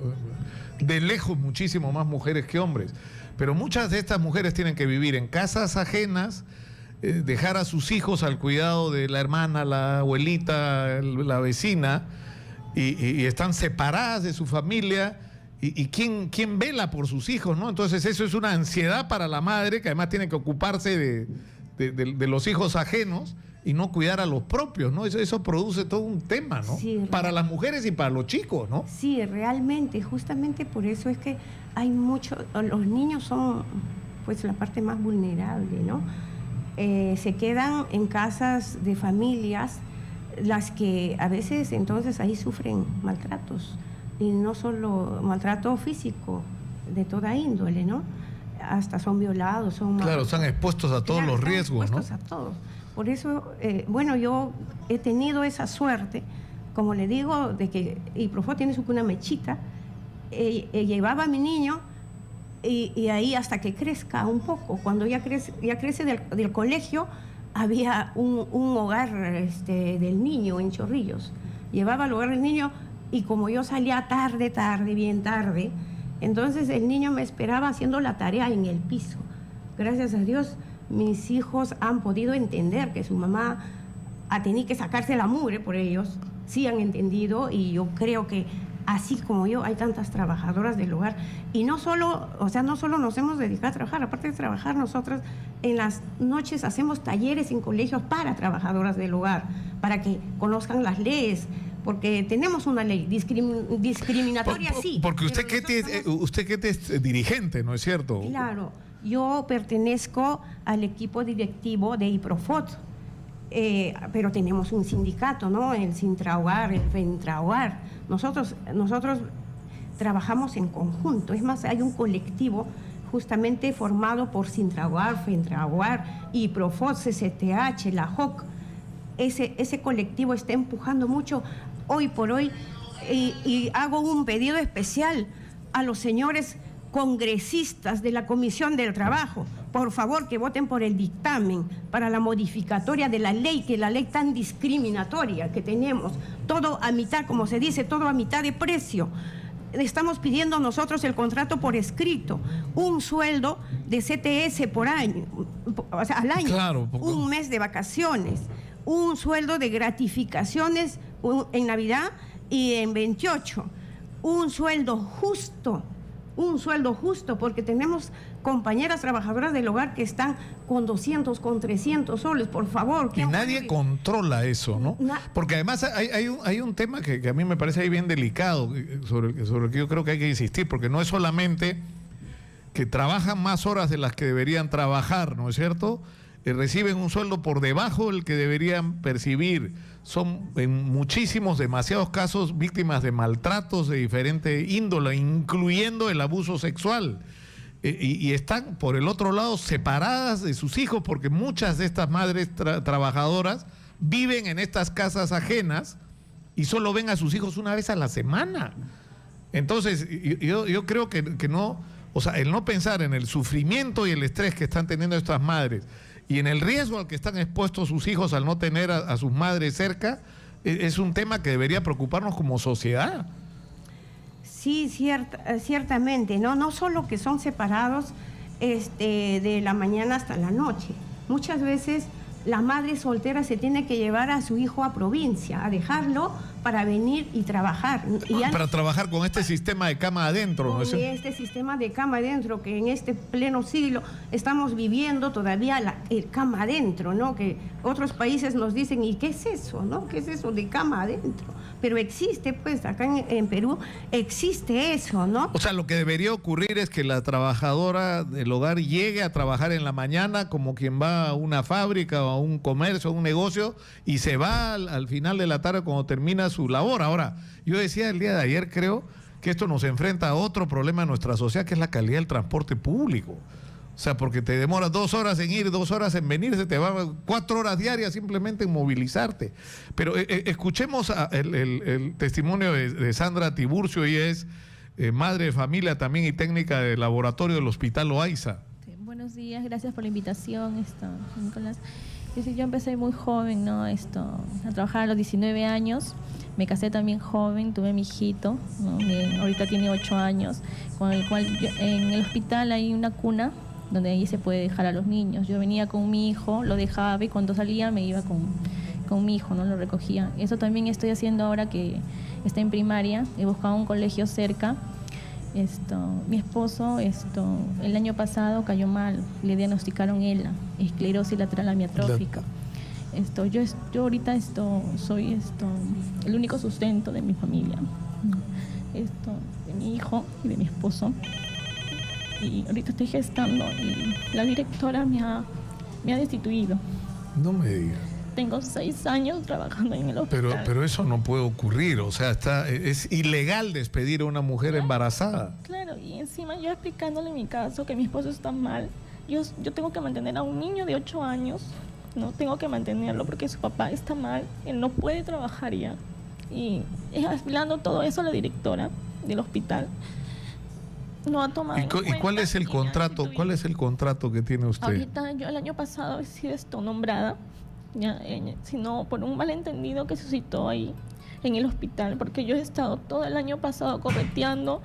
de lejos muchísimo más mujeres que hombres. Pero muchas de estas mujeres tienen que vivir en casas ajenas, dejar a sus hijos al cuidado de la hermana, la abuelita, la vecina, y están separadas de su familia. ¿Y quién vela por sus hijos, no? Entonces eso es una ansiedad para la madre, que además tiene que ocuparse de los hijos ajenos y no cuidar a los propios, ¿no? Eso produce todo un tema, ¿no? Sí, para las mujeres y para los chicos, ¿no? Sí, realmente, justamente por eso es que los niños son pues la parte más vulnerable, ¿no? Se quedan en casas de familias, las que a veces entonces ahí sufren maltratos, y no solo maltrato físico, de toda índole, ¿no? Hasta son violados, Claro, están expuestos a todos los riesgos, ¿no? Expuestos a todos. Por eso, yo he tenido esa suerte, como le digo, de que IPROFOT tiene su cuna Mechita, llevaba a mi niño y ahí hasta que crezca un poco. Cuando ya crece del colegio, había un hogar del niño en Chorrillos. Llevaba al hogar del niño, y como yo salía bien tarde, entonces el niño me esperaba haciendo la tarea en el piso. Gracias a Dios, mis hijos han podido entender que su mamá ha tenido que sacarse la mugre por ellos. Sí han entendido, y yo creo que así como yo, hay tantas trabajadoras del hogar. Y no solo nos hemos dedicado a trabajar, aparte de trabajar, nosotras en las noches hacemos talleres en colegios para trabajadoras del hogar, para que conozcan las leyes, porque tenemos una ley discriminatoria, sí. Porque usted que es dirigente, ¿no es cierto? Claro, yo pertenezco al equipo directivo de IPROFOT, pero tenemos un sindicato, ¿no? El Sintrahogar, el FENTRAHOGAR. Nosotros trabajamos en conjunto. Es más, hay un colectivo justamente formado por Sintrahogar, FENTRAHOGAR, IPROFOT, CCTH, la JOC. Ese colectivo está empujando mucho hoy por hoy, y hago un pedido especial a los señores congresistas de la Comisión del Trabajo, por favor que voten por el dictamen para la modificatoria de la ley, que la ley tan discriminatoria que tenemos, todo a mitad, como se dice, todo a mitad de precio. Estamos pidiendo nosotros el contrato por escrito, un sueldo de CTS por año, o sea, al año, claro, un mes de vacaciones, un sueldo de gratificaciones en Navidad y en 28, un sueldo justo, porque tenemos compañeras trabajadoras del hogar que están con 200, con 300 soles, por favor. Y nadie controla eso, ¿no? Porque además hay un tema que a mí me parece ahí bien delicado, sobre el que yo creo que hay que insistir, porque no es solamente que trabajan más horas de las que deberían trabajar, ¿no es cierto? Reciben un sueldo por debajo del que deberían percibir. Son en muchísimos, demasiados casos, víctimas de maltratos de diferente índole, incluyendo el abuso sexual. Y están, por el otro lado, separadas de sus hijos, porque muchas de estas madres trabajadoras viven en estas casas ajenas y solo ven a sus hijos una vez a la semana. Entonces, yo creo que no, o sea, el no pensar en el sufrimiento y el estrés que están teniendo estas madres y en el riesgo al que están expuestos sus hijos al no tener a sus madres cerca, es un tema que debería preocuparnos como sociedad. Sí, ciertamente, no solo que son separados de la mañana hasta la noche. Muchas veces la madre soltera se tiene que llevar a su hijo a provincia, a dejarlo para venir y trabajar. Para trabajar con este sistema de cama adentro, ¿no? Con este sistema de cama adentro, que en este pleno siglo estamos viviendo todavía el cama adentro, ¿no? Que otros países nos dicen, ¿y qué es eso, no? ¿Qué es eso de cama adentro? Pero existe, pues, acá en Perú existe eso, ¿no? O sea, lo que debería ocurrir es que la trabajadora del hogar llegue a trabajar en la mañana como quien va a una fábrica o a un comercio, a un negocio, y se va al final de la tarde cuando termina su labor. Ahora, yo decía el día de ayer, creo que esto nos enfrenta a otro problema en nuestra sociedad, que es la calidad del transporte público. O sea, porque te demoras 2 horas en ir, 2 horas en venir, se te van 4 horas diarias simplemente en movilizarte. Pero escuchemos el testimonio de Sandra Tiburcio. Ella es madre de familia también y técnica de laboratorio del Hospital Loaiza. Sí, buenos días, gracias por la invitación, Nicolás. Yo empecé muy joven, ¿no? A trabajar a los 19 años. Me casé también joven, tuve mi hijito, ¿no? Ahorita tiene 8 años, con el cual en el hospital hay una cuna donde ahí se puede dejar a los niños. Yo venía con mi hijo, lo dejaba y cuando salía me iba con mi hijo, ¿no? Lo recogía. Eso también estoy haciendo ahora que está en primaria. He buscado un colegio cerca. Mi esposo el año pasado cayó mal, le diagnosticaron ELA, esclerosis lateral amiotrófica. Yo ahorita soy el único sustento de mi familia, de mi hijo y de mi esposo. Y ahorita estoy gestando y la directora me ha destituido. No me digas. Tengo 6 años trabajando en el hospital. Pero eso no puede ocurrir, o sea, es ilegal despedir a una mujer embarazada. Claro, y encima yo explicándole mi caso, que mi esposo está mal. Yo tengo que mantener a un niño de 8 años, ¿no? Tengo que mantenerlo porque su papá está mal, él no puede trabajar ya. Y explicando todo eso a la directora del hospital. No ha tomado ¿Y cuál es el contrato? ¿Cuál es el contrato que tiene usted? Ahorita yo el año pasado he sido nombrada, sino por un malentendido que suscitó ahí en el hospital, porque yo he estado todo el año pasado correteando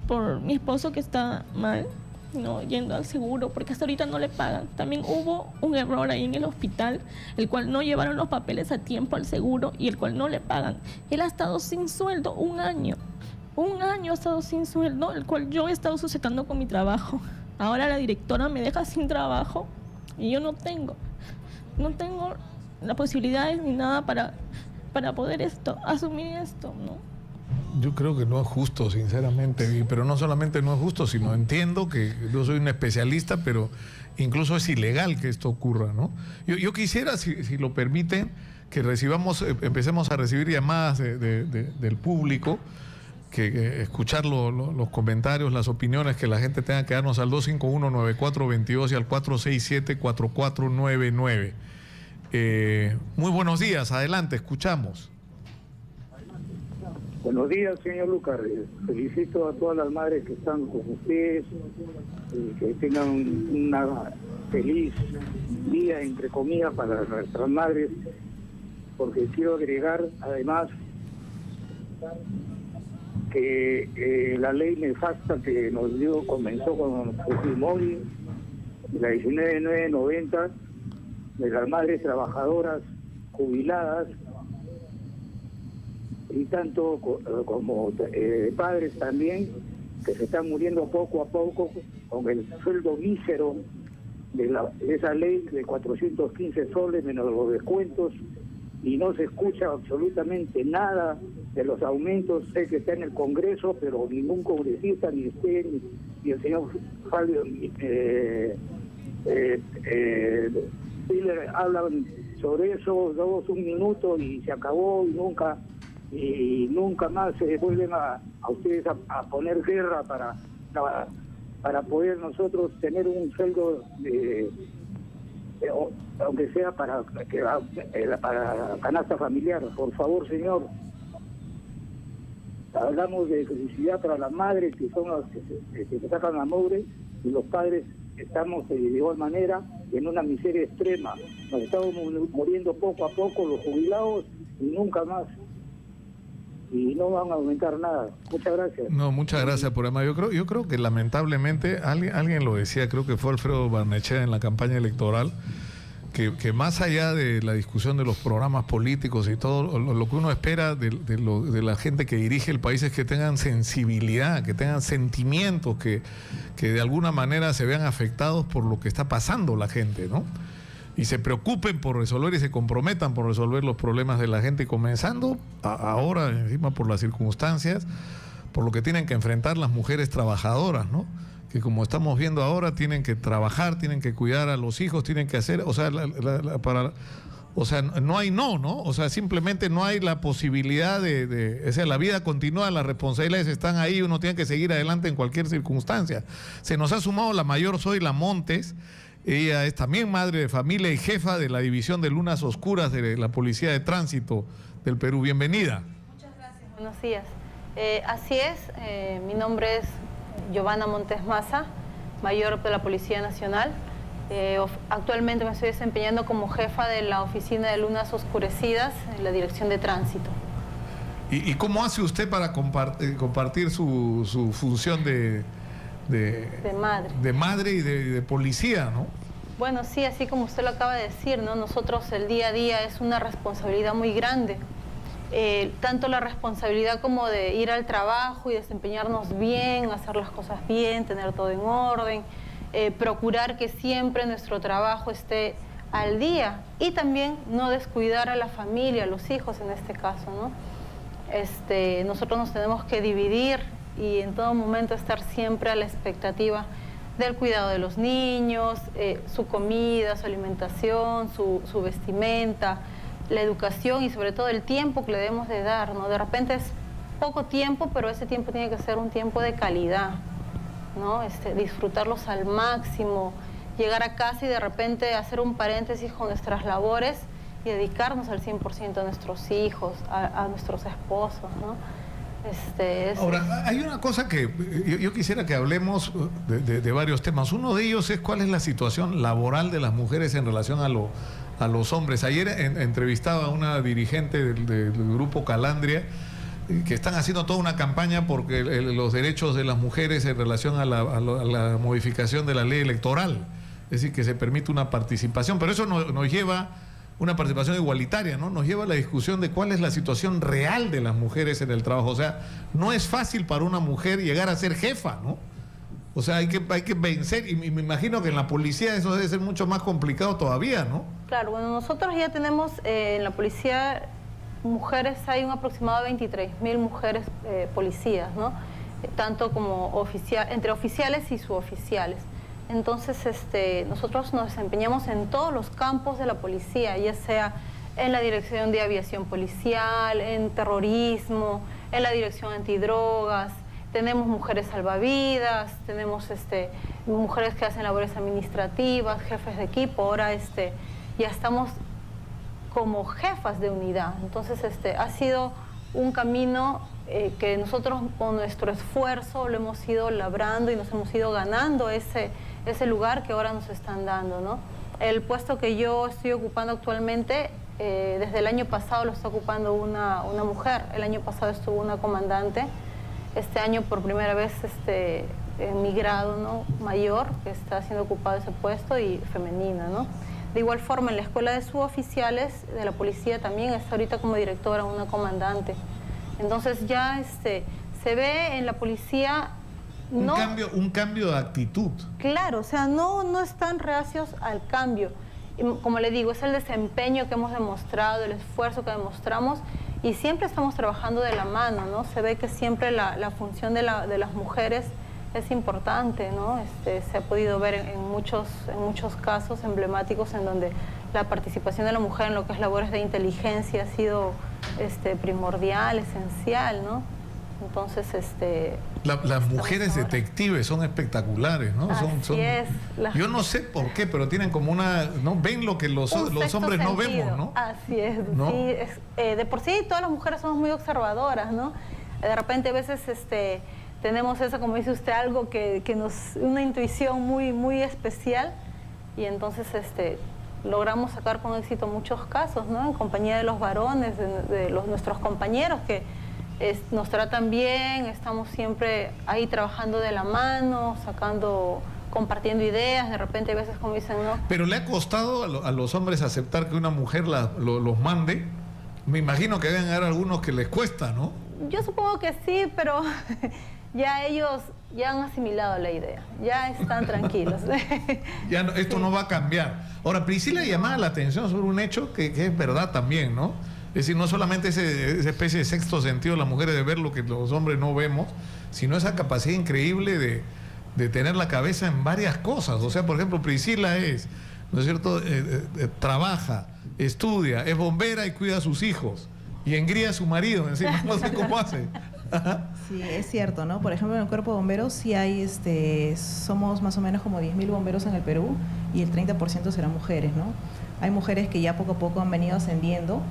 por mi esposo que está mal, ¿no? Yendo al seguro, porque hasta ahorita no le pagan. También hubo un error ahí en el hospital, el cual no llevaron los papeles a tiempo al seguro y el cual no le pagan. Él ha estado sin sueldo 1 año. 1 año ha estado sin sueldo, el cual yo he estado sujetando con mi trabajo. Ahora la directora me deja sin trabajo y yo no tengo las posibilidades ni nada para poder asumir esto, ¿no? Yo creo que no es justo, sinceramente, pero no solamente no es justo, sino entiendo que yo soy un especialista, pero incluso es ilegal que esto ocurra, ¿no? Yo quisiera, si lo permiten, que empecemos a recibir llamadas del público, que escuchar los comentarios, las opiniones que la gente tenga que darnos al 251-9422 y al 467-4499. Muy buenos días, adelante, escuchamos. Buenos días, señor Lucas. Felicito a todas las madres que están con ustedes, que tengan una feliz día, entre comillas, para nuestras madres, porque quiero agregar, además, que la ley nefasta que comenzó con Fujimori, la 19990, de las madres trabajadoras jubiladas, y tanto como padres también, que se están muriendo poco a poco con el sueldo mísero de esa ley de 415 soles menos los descuentos, y no se escucha absolutamente nada de los aumentos. Sé que está en el Congreso, pero ningún congresista, ni usted, ni el señor Fabio hablan sobre eso, un minuto y se acabó, y nunca más se vuelven a ustedes a poner guerra para poder nosotros tener un sueldo aunque sea para canasta familiar. Por favor, señor, hablamos de felicidad para las madres, que son las que se sacan la mugre, y los padres estamos de igual manera en una miseria extrema. Nos estamos muriendo poco a poco los jubilados y nunca más. Y no van a aumentar nada. Muchas gracias. No, muchas gracias por llamar. Yo creo que lamentablemente, alguien lo decía, creo que fue Alfredo Barnechea en la campaña electoral, que más allá de la discusión de los programas políticos y todo, lo que uno espera de la gente que dirige el país es que tengan sensibilidad, que tengan sentimientos, que de alguna manera se vean afectados por lo que está pasando la gente, ¿no? Y se preocupen por resolver y se comprometan por resolver los problemas de la gente, comenzando ahora, encima por las circunstancias, por lo que tienen que enfrentar las mujeres trabajadoras, ¿no? Que como estamos viendo ahora, tienen que trabajar, tienen que cuidar a los hijos, tienen que hacer, o sea, no hay ¿no? O sea, simplemente no hay la posibilidad o sea, la vida continúa, las responsabilidades están ahí, uno tiene que seguir adelante en cualquier circunstancia. Se nos ha sumado la mayor Zoila Montes. Ella es también madre de familia y jefa de la división de Lunas Oscuras de la Policía de Tránsito del Perú. Bienvenida. Muchas gracias, buenos días. Así es, mi nombre es Giovanna Montes Maza, mayor de la Policía Nacional. Actualmente me estoy desempeñando como jefa de la Oficina de Lunas Oscurecidas en la Dirección de Tránsito. ¿Y cómo hace usted para compartir su función de madre y de policía, ¿no? Bueno, sí, así como usted lo acaba de decir, ¿no? Nosotros el día a día es una responsabilidad muy grande. Tanto la responsabilidad como de ir al trabajo y desempeñarnos bien, hacer las cosas bien, tener todo en orden, procurar que siempre nuestro trabajo esté al día y también no descuidar a la familia, a los hijos en este caso, ¿no? Nosotros nos tenemos que dividir y en todo momento estar siempre a la expectativa del cuidado de los niños, su comida, su alimentación, su vestimenta, la educación y sobre todo el tiempo que le debemos de dar, ¿no? De repente es poco tiempo, pero ese tiempo tiene que ser un tiempo de calidad, ¿no? Disfrutarlos al máximo, llegar a casa y de repente hacer un paréntesis con nuestras labores y dedicarnos al 100% a nuestros hijos, a nuestros esposos, ¿no? Ahora, hay una cosa que yo quisiera que hablemos de varios temas. Uno de ellos es cuál es la situación laboral de las mujeres en relación a los hombres. Ayer entrevistaba a una dirigente del grupo Calandria que están haciendo toda una campaña porque los derechos de las mujeres en relación a la modificación de la ley electoral, es decir, que se permite una participación, pero eso nos lleva una participación igualitaria, ¿no? Nos lleva a la discusión de cuál es la situación real de las mujeres en el trabajo. O sea, no es fácil para una mujer llegar a ser jefa, ¿no? O sea, hay que vencer, y me imagino que en la policía eso debe ser mucho más complicado todavía, ¿no? Claro, bueno, nosotros ya tenemos en la policía mujeres, hay un aproximado de 23.000 mujeres policías, ¿no? Tanto como entre oficiales y suboficiales. Entonces, nosotros nos desempeñamos en todos los campos de la policía, ya sea en la Dirección de Aviación Policial, en terrorismo, en la Dirección Antidrogas, tenemos mujeres salvavidas, tenemos mujeres que hacen labores administrativas, jefes de equipo, ahora ya estamos como jefas de unidad. Entonces, ha sido un camino que nosotros con nuestro esfuerzo lo hemos ido labrando y nos hemos ido ganando ese lugar que ahora nos están dando, ¿no? El puesto que yo estoy ocupando actualmente, desde el año pasado lo está ocupando una mujer. El año pasado estuvo una comandante. Este año por primera vez en mi grado, ¿no?, mayor, que está siendo ocupado ese puesto, y femenina, ¿no? De igual forma, en la escuela de suboficiales de la policía también está ahorita como directora una comandante. Entonces ya se ve en la policía... Un cambio de actitud. Claro, o sea, no están reacios al cambio. Y como le digo, es el desempeño que hemos demostrado, el esfuerzo que demostramos, y siempre estamos trabajando de la mano, ¿no? Se ve que siempre la función de las mujeres es importante, ¿no? Se ha podido ver en muchos casos emblemáticos en donde la participación de la mujer en lo que es labores de inteligencia ha sido primordial, esencial, ¿no? Entonces, las mujeres detectives son espectecures, ¿no? Así es. Yo no sé por qué, pero tienen como ¿no? Ven lo que los hombres no vemos, ¿no? Así es. ¿No? Sí, de por sí todas las mujeres somos muy observadoras, ¿no? De repente a veces tenemos eso, como dice usted, algo que una intuición muy especial, y entonces logramos sacar con éxito muchos casos, ¿no? En compañía de los varones, de nuestros compañeros que nos tratan bien, estamos siempre ahí trabajando de la mano, compartiendo ideas, de repente a veces como dicen, ¿no? Pero le ha costado a los hombres aceptar que una mujer los mande. Me imagino que deben haber algunos que les cuesta, ¿no? Yo supongo que sí, pero ya ellos ya han asimilado la idea, ya están tranquilos. Esto no va a cambiar. Ahora, Priscila llamaba la atención sobre un hecho que es verdad también, ¿no? Es decir, no solamente esa especie de sexto sentido de las mujeres de ver lo que los hombres no vemos, sino esa capacidad increíble de tener la cabeza en varias cosas. O sea, por ejemplo, Priscila ¿no es cierto?, trabaja, estudia, es bombera y cuida a sus hijos, y engría a su marido, encima, no sé cómo hace. Sí, es cierto, ¿no? Por ejemplo, en el cuerpo de bomberos sí hay, somos más o menos como 10.000 bomberos en el Perú, y el 30% serán mujeres, ¿no? Hay mujeres que ya poco a poco han venido ascendiendo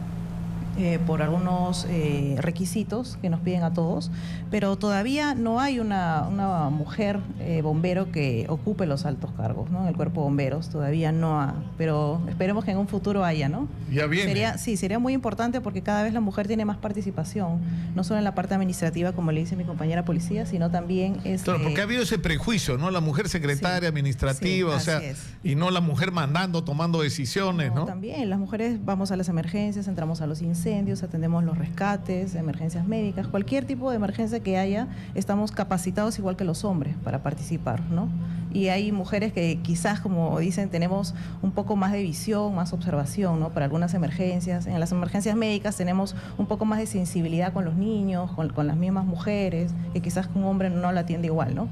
por algunos requisitos que nos piden a todos, pero todavía no hay una mujer bombero que ocupe los altos cargos, ¿no? En el cuerpo de bomberos todavía no hay, pero esperemos que en un futuro haya, ¿no? Ya viene. Sería muy importante, porque cada vez la mujer tiene más participación, no solo en la parte administrativa, como le dice mi compañera policía, sino también... Claro, porque ha habido ese prejuicio, ¿no? La mujer secretaria, administrativa, sí, o sea, y no la mujer mandando, tomando decisiones, ¿no? También, las mujeres vamos a las emergencias, entramos a los incendios, atendemos los rescates, emergencias médicas, cualquier tipo de emergencia que haya, estamos capacitados igual que los hombres para participar, ¿no? Y hay mujeres que quizás, como dicen, tenemos un poco más de visión, más observación, ¿no? Para algunas emergencias. En las emergencias médicas tenemos un poco más de sensibilidad con los niños, con las mismas mujeres, que quizás un hombre no la atiende igual, ¿no?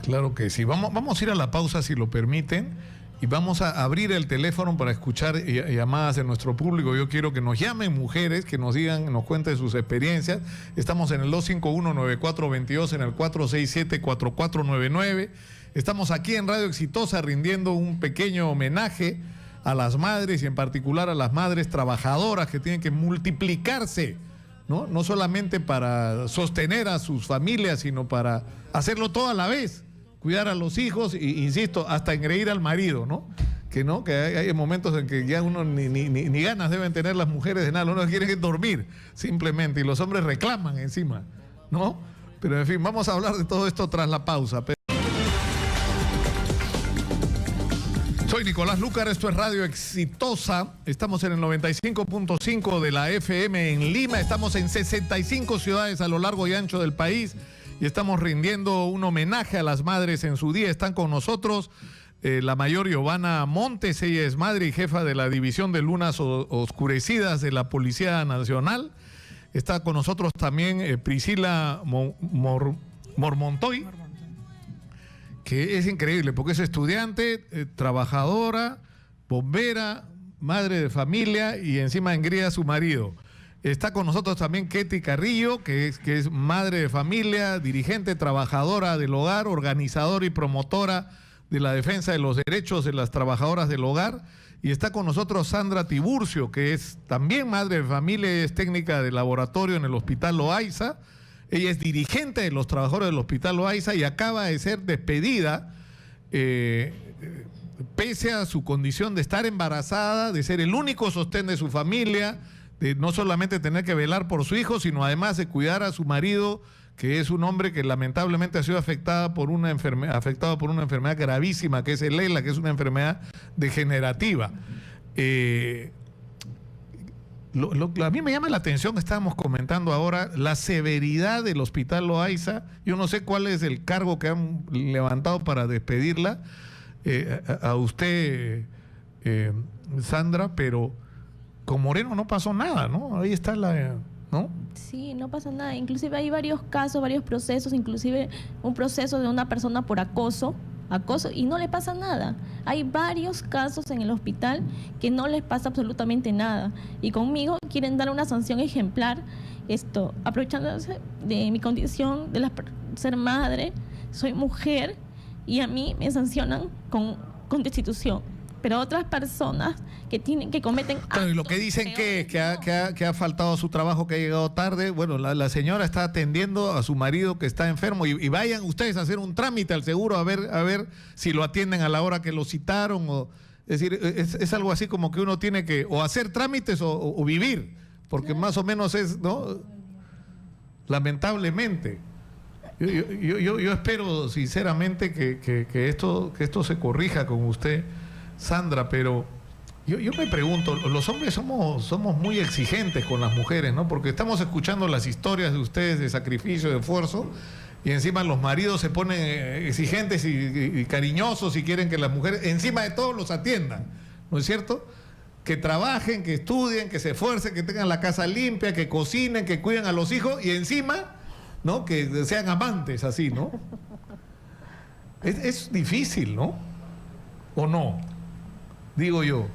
Claro que sí. Vamos a ir a la pausa, si lo permiten, y vamos a abrir el teléfono para escuchar llamadas de nuestro público. Yo quiero que nos llamen mujeres, que nos digan, nos cuenten sus experiencias. Estamos en el 251-9422, en el 467-4499. Estamos aquí en Radio Exitosa rindiendo un pequeño homenaje a las madres, y en particular a las madres trabajadoras que tienen que multiplicarse, ¿no? No solamente para sostener a sus familias, sino para hacerlo todo a la vez. Cuidar a los hijos, e insisto, hasta engreír al marido, ¿no? Que hay momentos en que ya uno ni ganas deben tener las mujeres de nada, lo único que quieren es dormir, simplemente, y los hombres reclaman encima, ¿no? Pero en fin, vamos a hablar de todo esto tras la pausa. Soy Nicolás Lucar, esto es Radio Exitosa, estamos en el 95.5 de la FM en Lima, estamos en 65 ciudades a lo largo y ancho del país, y estamos rindiendo un homenaje a las madres en su día. Están con nosotros la mayor Giovanna Montes, ella es madre y jefa de la División de Lunas Oscurecidas de la Policía Nacional. Está con nosotros también Priscila Mormontoy, que es increíble porque es estudiante, trabajadora, bombera, madre de familia, y encima engría a su marido. Está con nosotros también Ketty Carrillo, que es madre de familia, dirigente, trabajadora del hogar, organizadora y promotora de la defensa de los derechos de las trabajadoras del hogar. Y está con nosotros Sandra Tiburcio, que es también madre de familia, es técnica de laboratorio en el Hospital Loaiza. Ella es dirigente de los trabajadores del Hospital Loaiza y acaba de ser despedida pese a su condición de estar embarazada, de ser el único sostén de su familia, de no solamente tener que velar por su hijo, sino además de cuidar a su marido, que es un hombre que lamentablemente ha sido afectado por una enfermedad gravísima, que es el ELA, que es una enfermedad degenerativa. A mí me llama la atención, estábamos comentando ahora, la severidad del Hospital Loaiza. Yo no sé cuál es el cargo que han levantado para despedirla, a usted, Sandra, pero con Moreno no pasó nada, ¿no? Ahí está ¿no? Sí, no pasa nada. Inclusive hay varios casos, varios procesos, inclusive un proceso de una persona por acoso, y no le pasa nada. Hay varios casos en el hospital que no les pasa absolutamente nada. Y conmigo quieren dar una sanción ejemplar, aprovechándose de mi condición de ser madre, soy mujer, y a mí me sancionan con destitución. Pero otras personas que cometen actos. Claro, y lo que dicen que ha faltado a su trabajo, que ha llegado tarde. Bueno, la señora está atendiendo a su marido que está enfermo y vayan ustedes a hacer un trámite al seguro a ver si lo atienden a la hora que lo citaron. Es decir, es algo así como que uno tiene que o hacer trámites o vivir, porque más o menos es, ¿no? Lamentablemente. Yo espero sinceramente que esto se corrija con usted, Sandra, pero yo me pregunto, los hombres somos muy exigentes con las mujeres, ¿no? Porque estamos escuchando las historias de ustedes de sacrificio, de esfuerzo, y encima los maridos se ponen exigentes y cariñosos y quieren que las mujeres, encima de todo, los atiendan, ¿no es cierto? Que trabajen, que estudien, que se esfuercen, que tengan la casa limpia, que cocinen, que cuiden a los hijos y encima, ¿no? Que sean amantes así, ¿no? Es difícil, ¿no? ¿O no? Digo yo.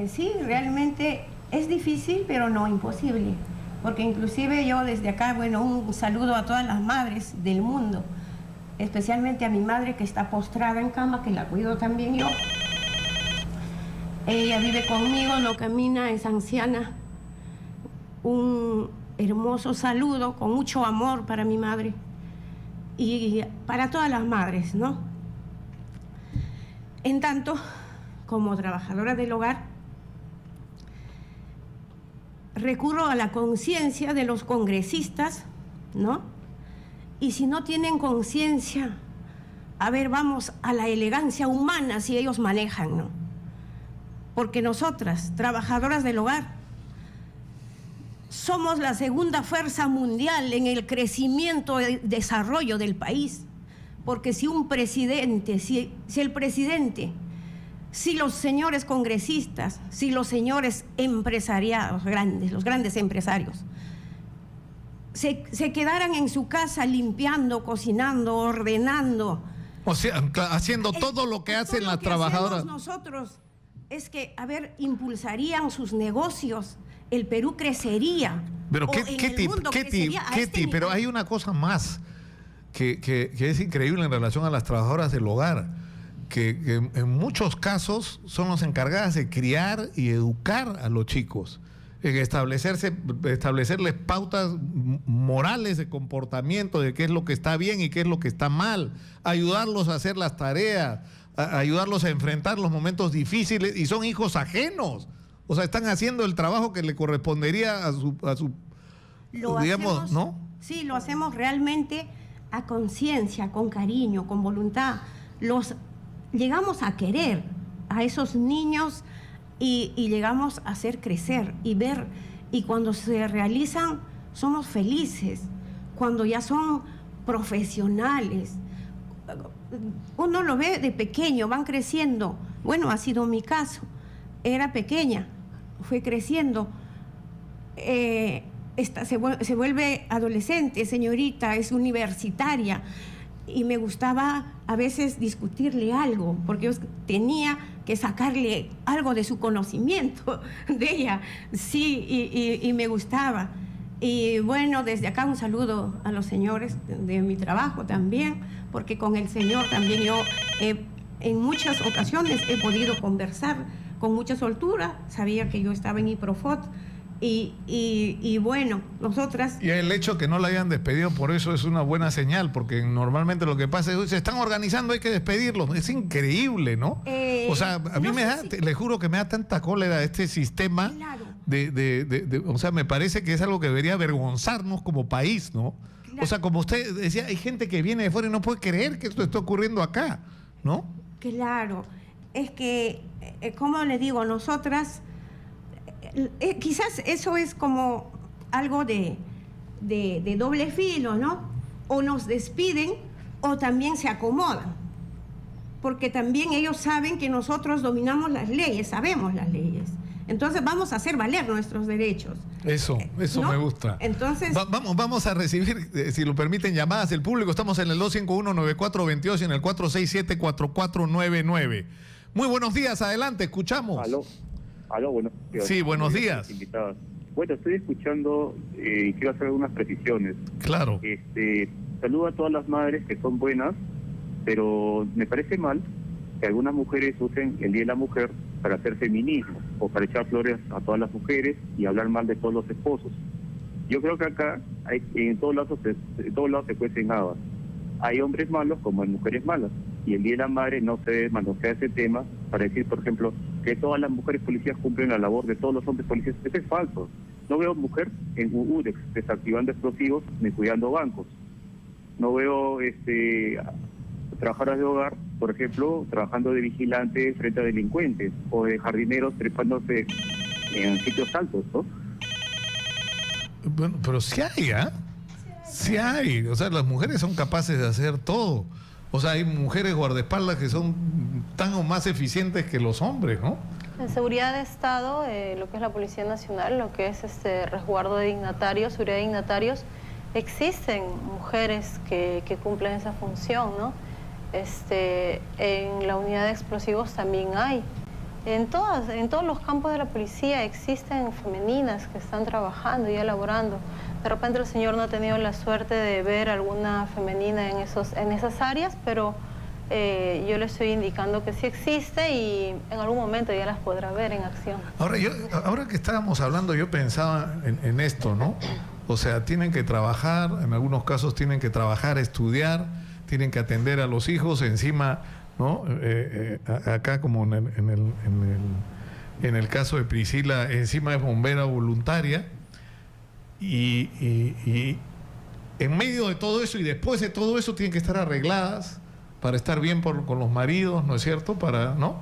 Sí, realmente es difícil, pero no imposible. Porque inclusive yo desde acá, bueno, un saludo a todas las madres del mundo, especialmente a mi madre que está postrada en cama, que la cuido también yo. Ella vive conmigo, no camina, es anciana. Un hermoso saludo con mucho amor para mi madre y para todas las madres, ¿no? En tanto, como trabajadora del hogar, recurro a la conciencia de los congresistas, ¿no? Y si no tienen conciencia, a ver, vamos a la elegancia humana si ellos manejan, ¿no? Porque nosotras, trabajadoras del hogar, somos la segunda fuerza mundial en el crecimiento y desarrollo del país. Porque si un presidente, si el presidente, si los señores congresistas, si los señores empresariados grandes, los grandes empresarios, se quedaran en su casa limpiando, cocinando, ordenando. O sea, haciendo todo lo que hacen las trabajadoras. Nosotros es que, a ver, impulsarían sus negocios, el Perú crecería. Pero Ketty, pero hay una cosa más que es increíble en relación a las trabajadoras del hogar, que en muchos casos son las encargadas de criar y educar a los chicos, establecerles pautas morales de comportamiento, de qué es lo que está bien y qué es lo que está mal, ayudarlos a hacer las tareas, ayudarlos a enfrentar los momentos difíciles, y son hijos ajenos. O sea, están haciendo el trabajo que le correspondería a su digamos, hacemos, ¿no? Sí, lo hacemos realmente a conciencia, con cariño, con voluntad. Los llegamos a querer a esos niños y llegamos a hacer crecer y ver. Y cuando se realizan, somos felices. Cuando ya son profesionales, uno lo ve de pequeño, van creciendo. Bueno, ha sido mi caso. Era pequeña, fue creciendo, se vuelve adolescente, señorita, es universitaria, y me gustaba a veces discutirle algo, porque yo tenía que sacarle algo de su conocimiento de ella, sí, y me gustaba. Y bueno, desde acá un saludo a los señores de mi trabajo también, porque con el señor también yo en muchas ocasiones he podido conversar con mucha soltura, sabía que yo estaba en IPROFOT. Y bueno, nosotras... Y el hecho que no la hayan despedido por eso es una buena señal, porque normalmente lo que pasa es, se están organizando, hay que despedirlos. Es increíble, ¿no? O sea, a mí le juro que me da tanta cólera este sistema o sea, me parece que es algo que debería avergonzarnos como país, ¿no? Claro. O sea, como usted decía, hay gente que viene de fuera y no puede creer que esto está ocurriendo acá, ¿no? Claro, es que, como le digo, nosotras... quizás eso es como algo de doble filo, ¿no? O nos despiden o también se acomodan, porque también ellos saben que nosotros dominamos las leyes, sabemos las leyes. Entonces vamos a hacer valer nuestros derechos. Eso ¿no? Me gusta. Entonces vamos a recibir, si lo permiten, llamadas del público. Estamos en el 251-9422 y en el 467-4499. Muy buenos días, adelante, escuchamos. Aló, buenos días. Sí, buenos días. Bueno, estoy escuchando y quiero hacer algunas precisiones. Claro. Saludo a todas las madres que son buenas, pero me parece mal que algunas mujeres usen el Día de la Mujer para hacer feminismo o para echar flores a todas las mujeres y hablar mal de todos los esposos. Yo creo que acá en todos lados se cuecen habas. Hay hombres malos como hay mujeres malas, y el Día de la Madre no se debe manosear ese tema para decir, por ejemplo, que todas las mujeres policías cumplen la labor de todos los hombres policías. Eso es falso. No veo mujer en UDEX desactivando explosivos ni cuidando bancos. No veo trabajadoras de hogar, por ejemplo, trabajando de vigilante frente a delincuentes o de jardineros trepándose en sitios altos, ¿no? Bueno, pero sí hay, ¿ah? Sí hay. O sea, las mujeres son capaces de hacer todo. O sea, hay mujeres guardaespaldas que son tan o más eficientes que los hombres, ¿no? En seguridad de Estado, lo que es la Policía Nacional, lo que es resguardo de dignatarios, seguridad de dignatarios, existen mujeres que cumplen esa función, ¿no? En la unidad de explosivos también hay. En todos los campos de la policía existen femeninas que están trabajando y elaborando. De repente el señor no ha tenido la suerte de ver alguna femenina en esas áreas, pero yo le estoy indicando que sí existe y en algún momento ya las podrá ver en acción. Ahora que estábamos hablando, yo pensaba en esto, ¿no? O sea, tienen que trabajar, en algunos casos tienen que trabajar, estudiar, tienen que atender a los hijos, encima, ¿no? Acá como en el caso de Priscila, encima es bombera voluntaria, y en medio de todo eso y después de todo eso tienen que estar arregladas para estar bien con los maridos, ¿no es cierto? Para, ¿no?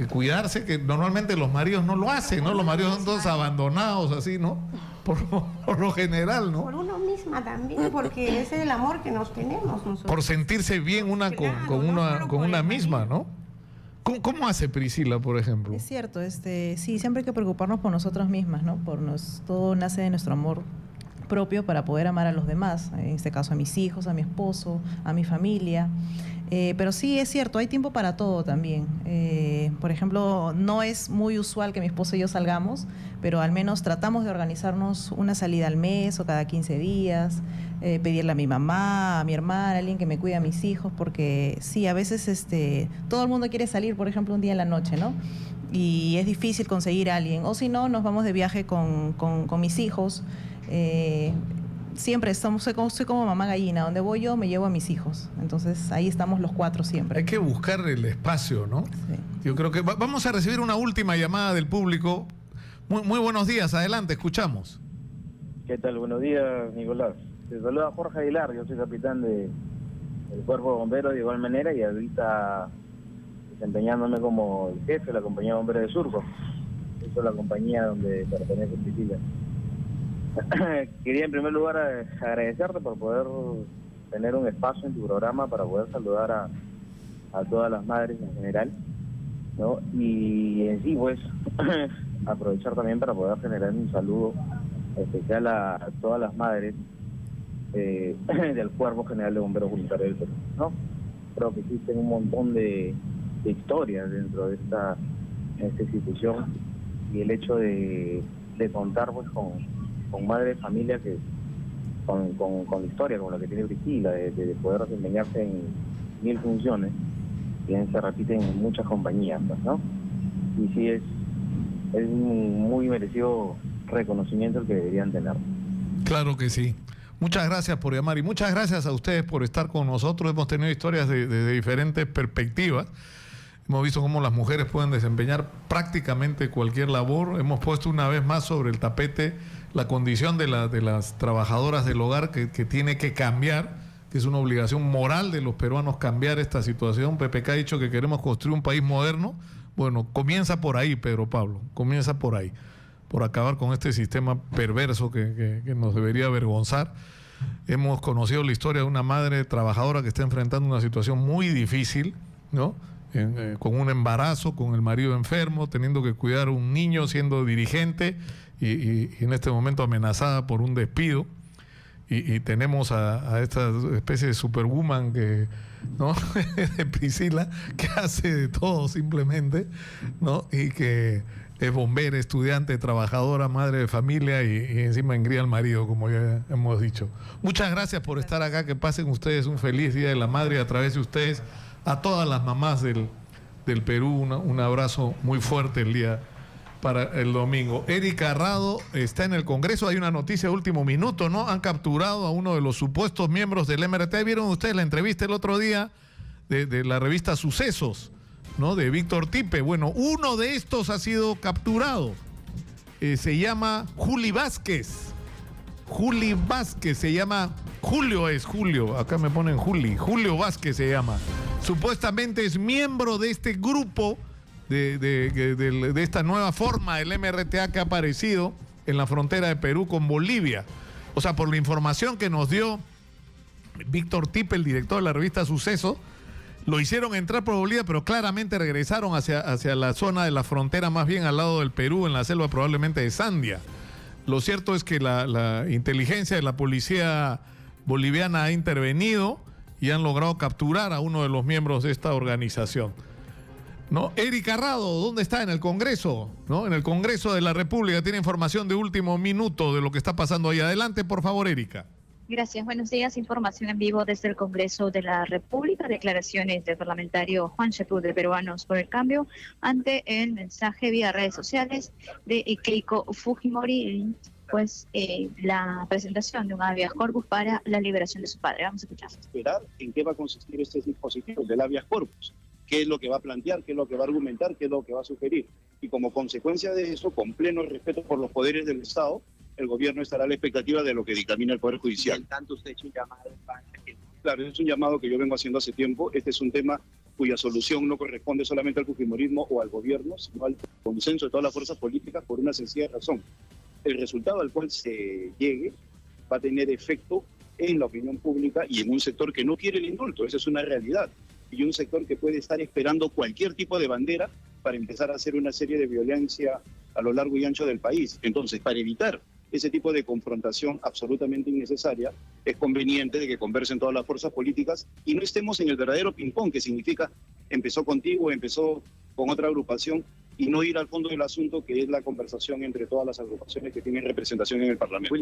Cuidarse, que normalmente los maridos no lo hacen, ¿no? Los maridos son todos abandonados así, ¿no? Por lo general, ¿no? Por uno misma también, porque ese es el amor que nos tenemos nosotros. Por sentirse bien con una misma, ¿no? ¿Cómo hace Priscila, por ejemplo? Es cierto, sí, siempre hay que preocuparnos por nosotras mismas, ¿no? Todo nace de nuestro amor propio para poder amar a los demás, en este caso a mis hijos, a mi esposo, a mi familia. Pero sí, es cierto, hay tiempo para todo también. Por ejemplo, no es muy usual que mi esposo y yo salgamos, pero al menos tratamos de organizarnos una salida al mes o cada 15 días, pedirle a mi mamá, a mi hermana, a alguien que me cuide a mis hijos, porque sí, a veces todo el mundo quiere salir, por ejemplo, un día en la noche, ¿no? Y es difícil conseguir a alguien. O si no, nos vamos de viaje con mis hijos. Siempre soy como mamá gallina, donde voy yo me llevo a mis hijos, entonces ahí estamos los cuatro siempre. Hay que buscar el espacio, ¿no? Sí. Yo creo que vamos a recibir una última llamada del público. Muy buenos días, adelante, escuchamos. ¿Qué tal? Buenos días, Nicolás. Te saluda Jorge Aguilar, yo soy capitán del Cuerpo de Bomberos de igual manera y ahorita desempeñándome como el jefe de la compañía de bomberos de Surco. Esa es la compañía donde pertenece Priscila. Quería en primer lugar agradecerte por poder tener un espacio en tu programa para poder saludar a todas las madres en general, ¿no? Y en sí, pues, aprovechar también para poder generar un saludo especial a todas las madres del Cuerpo General de Bomberos Voluntarios del Perú, ¿no? Creo que existen un montón de historias dentro de esta institución y el hecho de contar pues con madres de familia que con historia como la que tiene Priscila, de poder desempeñarse en 1000 funciones, que se repiten en muchas compañías, ¿no? sí es un muy merecido reconocimiento el que deberían tener. Claro que sí. Muchas gracias por llamar y muchas gracias a ustedes por estar con nosotros. Hemos tenido historias de diferentes perspectivas. Hemos visto cómo las mujeres pueden desempeñar prácticamente cualquier labor. Hemos puesto una vez más sobre el tapete la condición de las trabajadoras del hogar que tiene que cambiar, que es una obligación moral de los peruanos cambiar esta situación. PPK ha dicho que queremos construir un país moderno. Bueno, comienza por ahí, Pedro Pablo, comienza por ahí, por acabar con este sistema perverso que nos debería avergonzar. Hemos conocido la historia de una madre trabajadora que está enfrentando una situación muy difícil, ¿no? Con un embarazo, con el marido enfermo, teniendo que cuidar a un niño, siendo dirigente y en este momento amenazada por un despido. Y tenemos a esta especie de superwoman ¿no? de Priscila, que hace de todo simplemente, ¿no? Y que es bombera, estudiante, trabajadora, madre de familia y encima engría al marido, como ya hemos dicho. Muchas gracias por estar acá, que pasen ustedes un feliz Día de la Madre, a través de ustedes a todas las mamás del Perú, un abrazo muy fuerte el día para el domingo. Erika Rado está en el Congreso. Hay una noticia de último minuto, ¿no? Han capturado a uno de los supuestos miembros del MRT. ¿Vieron ustedes la entrevista el otro día de la revista Sucesos, ¿no? De Víctor Tipe. Bueno, uno de estos ha sido capturado. Se llama Juli Vázquez. Juli Vázquez se llama. Julio, acá me ponen Julio Vázquez se llama. Supuestamente es miembro de este grupo de esta nueva forma del MRTA que ha aparecido en la frontera de Perú con Bolivia. O sea, por la información que nos dio Víctor Tipe, el director de la revista Suceso, lo hicieron entrar por Bolivia, pero claramente regresaron hacia la zona de la frontera, más bien al lado del Perú, en la selva probablemente de Sandia. Lo cierto es que la inteligencia de la policía boliviana ha intervenido y han logrado capturar a uno de los miembros de esta organización, ¿no? Erika Rado, ¿dónde está? En el Congreso, ¿no? En el Congreso de la República. Tiene información de último minuto de lo que está pasando ahí. Adelante, por favor, Erika. Gracias. Buenos días. Información en vivo desde el Congreso de la República. Declaraciones del parlamentario Juan Cheput de Peruanos por el Cambio ante el mensaje vía redes sociales de Keiko Fujimori, pues la presentación de un habeas corpus para la liberación de su padre. Vamos a escuchar. Esperar en qué va a consistir este dispositivo del habeas corpus. Qué es lo que va a plantear, qué es lo que va a argumentar, qué es lo que va a sugerir. Y como consecuencia de eso, con pleno respeto por los poderes del Estado, el gobierno estará a la expectativa de lo que dictamina el Poder Judicial. Tanto usted ha hecho un llamado para que... Claro, es un llamado que yo vengo haciendo hace tiempo. Este es un tema cuya solución no corresponde solamente al fujimorismo o al gobierno, sino al consenso de todas las fuerzas políticas por una sencilla razón. El resultado al cual se llegue va a tener efecto en la opinión pública y en un sector que no quiere el indulto. Esa es una realidad. Y un sector que puede estar esperando cualquier tipo de bandera para empezar a hacer una serie de violencia a lo largo y ancho del país. Entonces, para evitar ese tipo de confrontación absolutamente innecesaria, es conveniente de que conversen todas las fuerzas políticas y no estemos en el verdadero ping-pong, que significa empezó contigo, empezó con otra agrupación, y no ir al fondo del asunto, que es la conversación entre todas las agrupaciones que tienen representación en el Parlamento.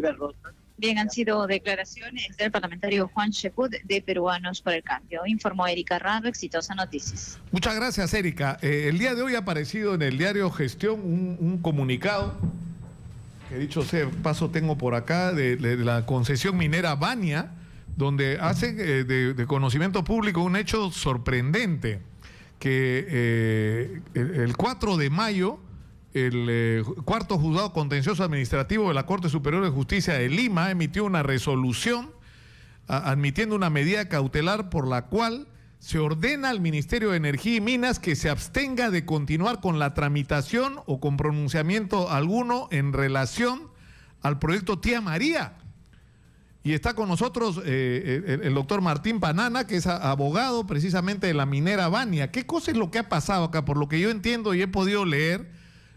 Bien, han sido declaraciones del parlamentario Juan Cheput de Peruanos por el Cambio. Informó Erika Rado, Exitosa Noticias. Muchas gracias, Erika. El día de hoy ha aparecido en el diario Gestión un comunicado, que dicho sea paso tengo por acá, de la concesión minera Bania, donde hace de conocimiento público un hecho sorprendente, que el 4 de mayo el cuarto juzgado contencioso administrativo de la Corte Superior de Justicia de Lima emitió una resolución admitiendo una medida cautelar por la cual se ordena al Ministerio de Energía y Minas que se abstenga de continuar con la tramitación o con pronunciamiento alguno en relación al proyecto Tía María. Y está con nosotros el doctor Martín Panana, que es abogado precisamente de la minera Bania. ¿Qué cosa es lo que ha pasado acá? Por lo que yo entiendo y he podido leer,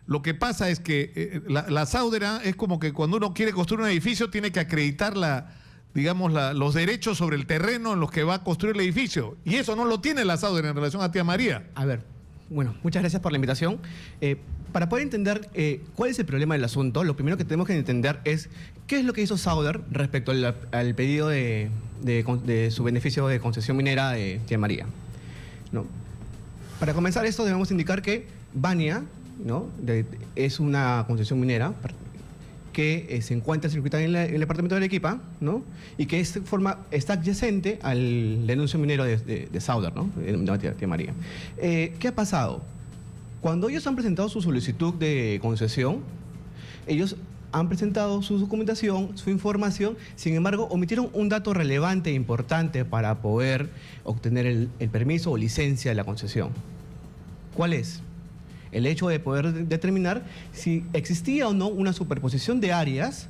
lo que pasa es que la Saudera es como que cuando uno quiere construir un edificio tiene que acreditar los derechos sobre el terreno en los que va a construir el edificio. Y eso no lo tiene la Saudera en relación a Tía María. A ver, bueno, muchas gracias por la invitación. Para poder entender cuál es el problema del asunto, lo primero que tenemos que entender es qué es lo que hizo Sauder respecto al pedido de su beneficio de concesión minera de Tía María. ¿No? Para comenzar esto debemos indicar que Bania ¿no? Es una concesión minera que se encuentra circuitada en el departamento de Arequipa, ¿no? Y que está adyacente al denuncio minero de Sauder, ¿no? De Tía María. ¿Qué ha pasado? Cuando ellos han presentado su solicitud de concesión, ellos han presentado su documentación, su información, sin embargo, omitieron un dato relevante e importante para poder obtener el permiso o licencia de la concesión. ¿Cuál es? El hecho de poder determinar si existía o no una superposición de áreas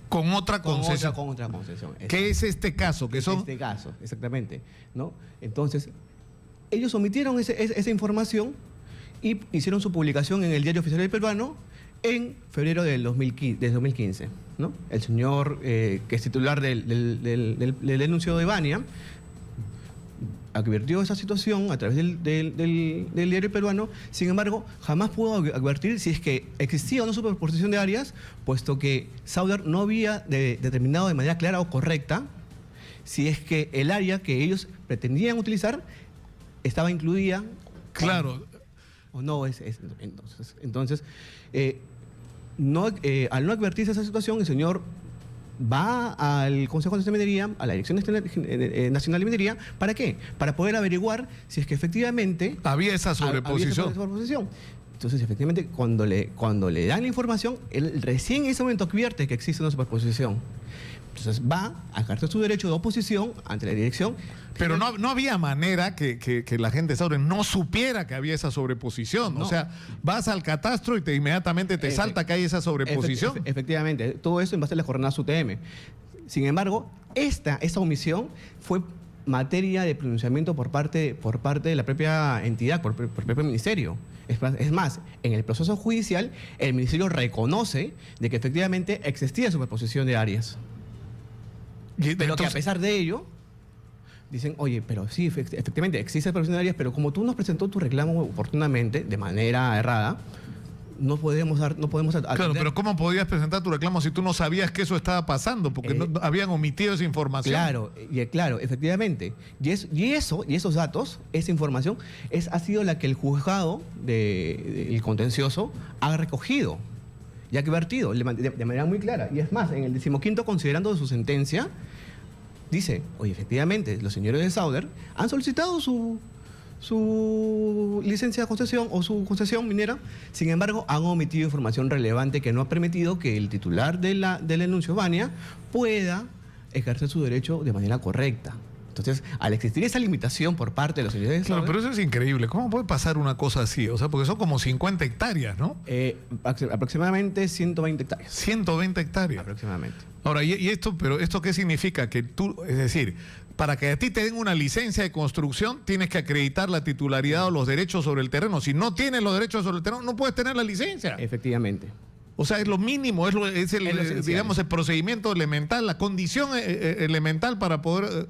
con otra concesión. Con otra concesión. ¿Qué es este caso? Este caso, exactamente, ¿no? Entonces, ellos omitieron esa información y hicieron su publicación en el Diario Oficial del Peruano en febrero del 2015, ¿no? El señor que es titular del denuncio de Bania advirtió esa situación a través del Diario Peruano. Sin embargo, jamás pudo advertir si es que existía o no superposición de áreas, puesto que Sauder no había determinado de manera clara o correcta si es que el área que ellos pretendían utilizar estaba incluida. Claro. O no es entonces al no advertirse esa situación, el señor va al Consejo Nacional de Minería, a la Dirección Nacional de Minería. ¿Para qué? Para poder averiguar si es que efectivamente había esa sobreposición. Entonces, efectivamente, cuando le dan la información, él recién en ese momento advierte que existe una superposición. Entonces va a ejercer su derecho de oposición ante la dirección. Pero no había manera que la gente de Sauder no supiera que había esa sobreposición. No. O sea, vas al catastro y inmediatamente te salta que hay esa sobreposición. Efectivamente, todo eso en base a las jornadas UTM. Sin embargo, esta omisión fue materia de pronunciamiento por parte de la propia entidad, por el propio ministerio. Es más, en el proceso judicial, el ministerio reconoce de que efectivamente existía superposición de áreas. Pero que a pesar de ello, dicen, oye, pero sí, efectivamente existe superposición de áreas, pero como tú nos presentó tu reclamo oportunamente, de manera errada, no podemos atender. Claro, pero ¿cómo podías presentar tu reclamo si tú no sabías que eso estaba pasando? Porque no habían omitido esa información. Claro, efectivamente. Y esos datos, esa información, ha sido la que el juzgado del contencioso ha recogido y ha advertido de manera muy clara. Y es más, en el 15º considerando de su sentencia, dice, oye, efectivamente, los señores de Sauder han solicitado su licencia de concesión o su concesión minera, sin embargo, han omitido información relevante que no ha permitido que el titular del denuncio Bania pueda ejercer su derecho de manera correcta. Entonces, al existir esa limitación por parte de los señores de Sauder... Claro, pero eso es increíble. ¿Cómo puede pasar una cosa así? O sea, porque son como 50 hectáreas, ¿no? Aproximadamente 120 hectáreas. 120 hectáreas. Aproximadamente. Ahora, pero ¿esto qué significa? Que tú, es decir, para que a ti te den una licencia de construcción, tienes que acreditar la titularidad o los derechos sobre el terreno. Si no tienes los derechos sobre el terreno, no puedes tener la licencia. Efectivamente. O sea, es lo mínimo, es el procedimiento elemental, la condición elemental para poder...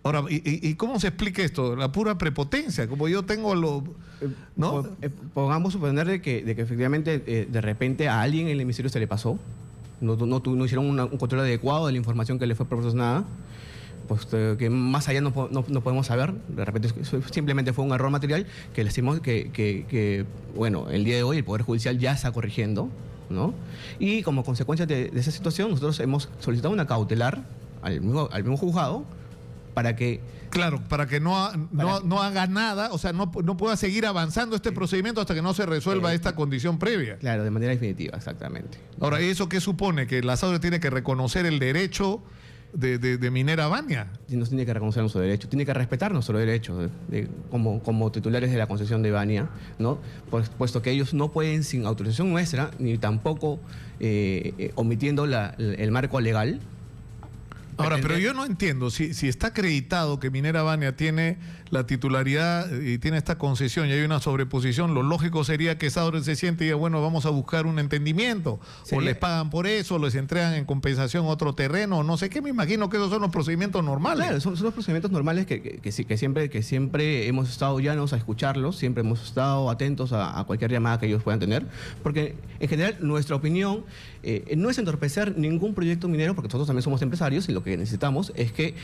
Ahora, ¿y cómo se explica esto? La pura prepotencia, como yo tengo ¿no? Pongamos suponer de que efectivamente de repente a alguien en el ministerio se le pasó, no hicieron un control adecuado de la información que le fue proporcionada, pues que más allá no podemos saber, de repente simplemente fue un error material que le decimos que bueno, el día de hoy el Poder Judicial ya está corrigiendo, ¿no? Y como consecuencia de esa situación, nosotros hemos solicitado una cautelar al mismo juzgado, para que no haga nada, o sea, no pueda seguir avanzando este procedimiento hasta que no se resuelva esta condición previa. Claro, de manera definitiva, exactamente. Ahora, ¿eso qué supone? ¿Que la Sauder tiene que reconocer el derecho de Minera Bania? No tiene que reconocer nuestro derecho, tiene que respetar nuestro derecho como titulares de la concesión de Bania, ¿no? Puesto que ellos no pueden, sin autorización nuestra, ni tampoco omitiendo el marco legal. Ahora, pero yo no entiendo, si está acreditado que Minera Bania tiene la titularidad y tiene esta concesión y hay una sobreposición, lo lógico sería que Sauder se siente y diga, bueno, vamos a buscar un entendimiento, o les pagan por eso, o les entregan en compensación otro terreno, no sé qué, me imagino que esos son los procedimientos normales. Claro, son los procedimientos normales que siempre hemos estado llanos a escucharlos, siempre hemos estado atentos a cualquier llamada que ellos puedan tener, porque en general nuestra opinión no es entorpecer ningún proyecto minero, porque nosotros también somos empresarios y lo que necesitamos es que